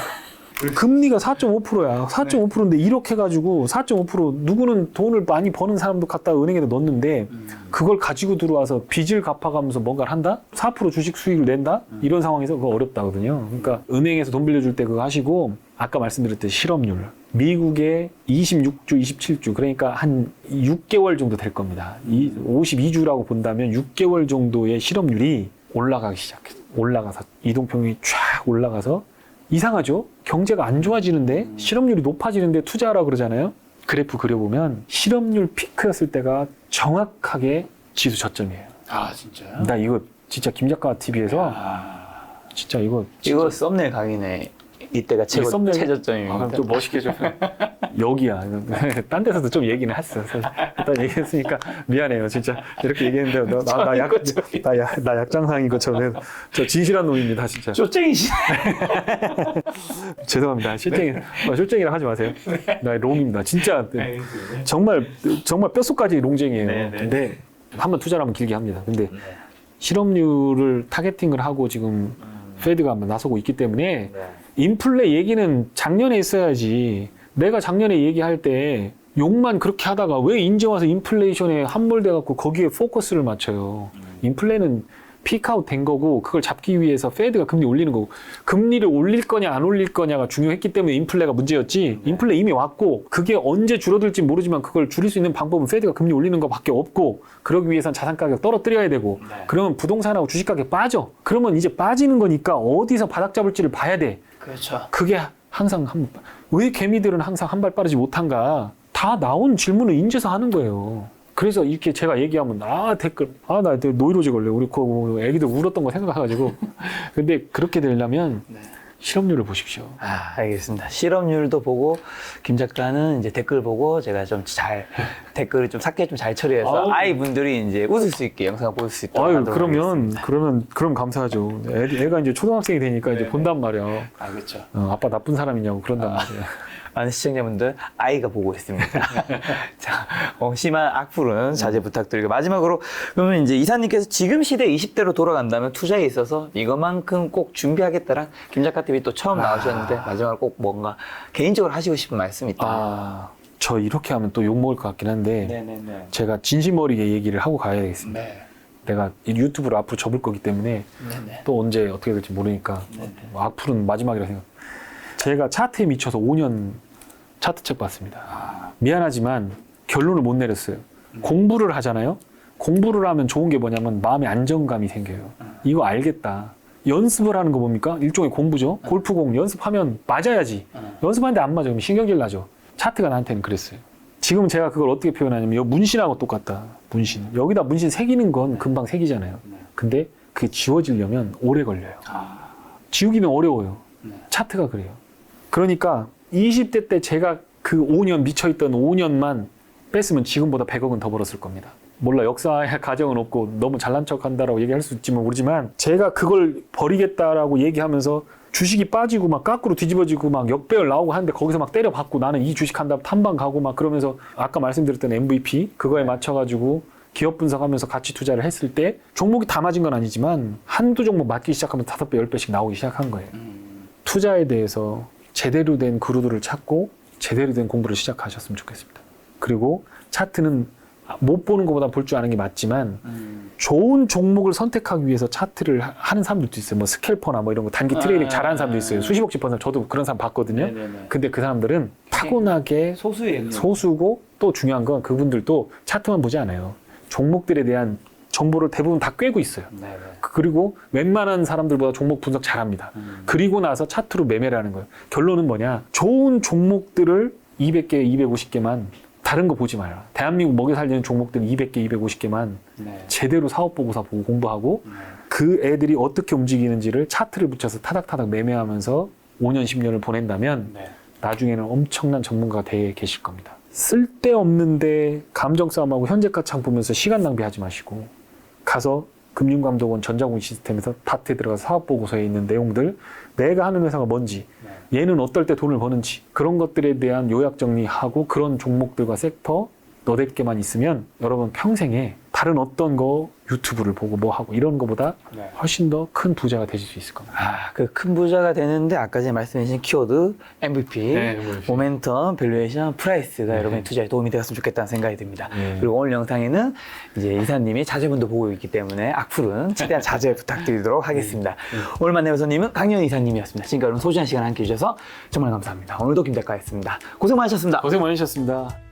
금리가 4.5%야. 4.5%인데 1억 해가지고 4.5% 누구는 돈을 많이 버는 사람도 갖다 은행에다 넣었는데 그걸 가지고 들어와서 빚을 갚아가면서 뭔가를 한다? 4% 주식 수익을 낸다? 이런 상황에서 그거 어렵다거든요. 그러니까 은행에서 돈 빌려줄 때 그거 하시고 아까 말씀드렸듯이 실업률. 미국의 26주, 27주 그러니까 한 6개월 정도 될 겁니다. 52주라고 본다면 6개월 정도의 실업률이 올라가기 시작해요. 올라가서 이동평균이 쫙 올라가서 이상하죠? 경제가 안 좋아지는데 실업률이 높아지는데 투자하라고 그러잖아요. 그래프 그려보면 실업률 피크였을 때가 정확하게 지수 저점이에요. 아 진짜요? 나 이거 진짜 김작가 TV에서 진짜 이거 썸네일 강의네. 이때가 최저점입니다. 그럼 좀 멋있게 좀 여기야. 딴 데서도 좀 얘기는 했어. 일단 얘기했으니까 미안해요. 진짜 이렇게 얘기했는데 나 약장상인 것처럼 저 진실한 놈입니다. 진짜. 쇼쟁이시네. 죄송합니다. 실쟁이라 하지 마세요. 나 롱입니다. 진짜 정말 뼛속까지 롱쟁이에요. 근데 한번 투자를 하면 길게 합니다. 근데 실업률을 타겟팅을 하고 지금 페드가 한번 나서고 있기 때문에 인플레 얘기는 작년에 했어야지. 내가 작년에 얘기할 때 욕만 그렇게 하다가 왜 이제 와서 인플레이션에 함몰돼갖고 거기에 포커스를 맞춰요. 인플레는 피크아웃 된 거고 그걸 잡기 위해서 페드가 금리 올리는 거고 금리를 올릴 거냐 안 올릴 거냐가 중요했기 때문에 인플레가 문제였지. 인플레 이미 왔고 그게 언제 줄어들지 모르지만 그걸 줄일 수 있는 방법은 페드가 금리 올리는 것밖에 없고 그러기 위해선 자산 가격 떨어뜨려야 되고 그러면 부동산하고 주식 가격 빠져. 그러면 이제 빠지는 거니까 어디서 바닥 잡을지를 봐야 돼. 그렇죠. 그게 항상 왜 개미들은 항상 한 발 빠르지 못한가? 다 나온 질문을 인제서 하는 거예요. 그래서 이렇게 제가 얘기하면 댓글 나 노이로제 걸려. 우리 애기들 울었던 거 생각해가지고. 근데 그렇게 되려면 실업률을 보십시오. 알겠습니다. 실업률도 보고 김 작가는 이제 댓글 보고 제가 좀 잘 댓글을 좀 삭제 좀 잘 처리해서 아이분들이 이제 웃을 수 있게 영상을 볼 수 있도록 하도록 하겠습니다. 그럼 감사하죠. 애가 이제 초등학생이 되니까 이제 본단 말이야. 그렇죠. 아빠 나쁜 사람이냐고 그런단 말이야. 많은 시청자분들 아이가 보고 있습니다. 자, 심한 악플은 자제 부탁드리고 마지막으로 그러면 이제 이사님께서 지금 시대 20대로 돌아간다면 투자에 있어서 이것만큼 꼭 준비하겠다랑 김 작가 TV 또 처음 나오셨는데 마지막으로 꼭 뭔가 개인적으로 하시고 싶은 말씀이 있다. 저 이렇게 하면 또 욕먹을 것 같긴 한데 제가 진심어리게 얘기를 하고 가야 되겠습니다. 내가 유튜브를 앞으로 접을 거기 때문에 또 언제 어떻게 될지 모르니까 악플은 마지막이라 생각. 제가 차트에 미쳐서 5년 차트책 봤습니다. 미안하지만 결론을 못 내렸어요. 공부를 하잖아요. 공부를 하면 좋은 게 뭐냐면 마음에 안정감이 생겨요. 이거 알겠다. 연습을 하는 거 뭡니까? 일종의 공부죠. 골프공 연습하면 맞아야지. 연습하는데 안 맞아. 그러면 신경질 나죠. 차트가 나한테는 그랬어요. 지금 제가 그걸 어떻게 표현하냐면 이 문신하고 똑같다. 문신. 여기다 문신 새기는 건 금방 새기잖아요. 근데 그게 지워지려면 오래 걸려요. 지우기는 어려워요. 차트가 그래요. 그러니까 20대 때 제가 그 5년 미쳐있던 5년만 뺐으면 지금보다 100억은 더 벌었을 겁니다. 몰라 역사의 가정은 없고 너무 잘난 척한다라고 얘기할 수 있지만 모르지만 제가 그걸 버리겠다라고 얘기하면서 주식이 빠지고 막 까꾸로 뒤집어지고 막 역배열 나오고 하는데 거기서 막 때려박고 나는 이 주식 한다고 탐방 가고 막 그러면서 아까 말씀드렸던 MVP 그거에 맞춰가지고 기업 분석하면서 가치 투자를 했을 때 종목이 다 맞은 건 아니지만 한두 종목 맞기 시작하면 5배, 10배씩 나오기 시작한 거예요. 투자에 대해서 제대로 된 그루들을 찾고 제대로 된 공부를 시작하셨으면 좋겠습니다. 그리고 차트는 못 보는 것보다 볼 줄 아는 게 맞지만 좋은 종목을 선택하기 위해서 차트를 하는 사람들도 있어요. 뭐 스캘퍼나 뭐 이런 거 단기 트레이딩 잘하는 사람도 있어요. 수십억씩 버는 사람 저도 그런 사람 봤거든요. 네네네. 근데 그 사람들은 타고나게 소수예요. 소수고 또 중요한 건 그분들도 차트만 보지 않아요. 종목들에 대한 정보를 대부분 다 꿰고 있어요. 네네. 그리고 웬만한 사람들보다 종목 분석 잘합니다. 그리고 나서 차트로 매매를 하는 거예요. 결론은 뭐냐? 좋은 종목들을 200개, 250개만 다른 거 보지 마요. 대한민국 먹여 살리는 종목들 200개, 250개만 네. 제대로 사업보고서 보고 공부하고 그 애들이 어떻게 움직이는지를 차트를 붙여서 타닥타닥 매매하면서 5년, 10년을 보낸다면 네. 나중에는 엄청난 전문가가 돼 계실 겁니다. 쓸데없는데 감정 싸움하고 현재가 창 보면서 시간 낭비하지 마시고 가서 금융감독원 전자공인 시스템에서 다트에 들어가서 사업보고서에 있는 내용들 내가 하는 회사가 뭔지 얘는 어떨 때 돈을 버는지 그런 것들에 대한 요약 정리하고 그런 종목들과 섹터 너댓 개만 있으면 여러분 평생에 다른 어떤 거 유튜브를 보고 뭐 하고 이런 거보다 네. 훨씬 더 큰 부자가 되실 수 있을 겁니다. 아, 그 큰 부자가 되는데 아까 전에 말씀해주신 키워드, MVP, 네, MVP. 모멘텀, 밸류에이션, 프라이스가 여러분의 투자에 도움이 되었으면 좋겠다는 생각이 듭니다. 네. 그리고 오늘 영상에는 이제 이사님이 자제분도 보고 있기 때문에 악플은 최대한 자제 부탁드리도록 하겠습니다. 오늘 만난 교수님은 강연 이사님이었습니다. 지금까지 소중한 시간 함께 해주셔서 정말 감사합니다. 오늘도 김 작가였습니다. 고생 많으셨습니다. 고생 많으셨습니다.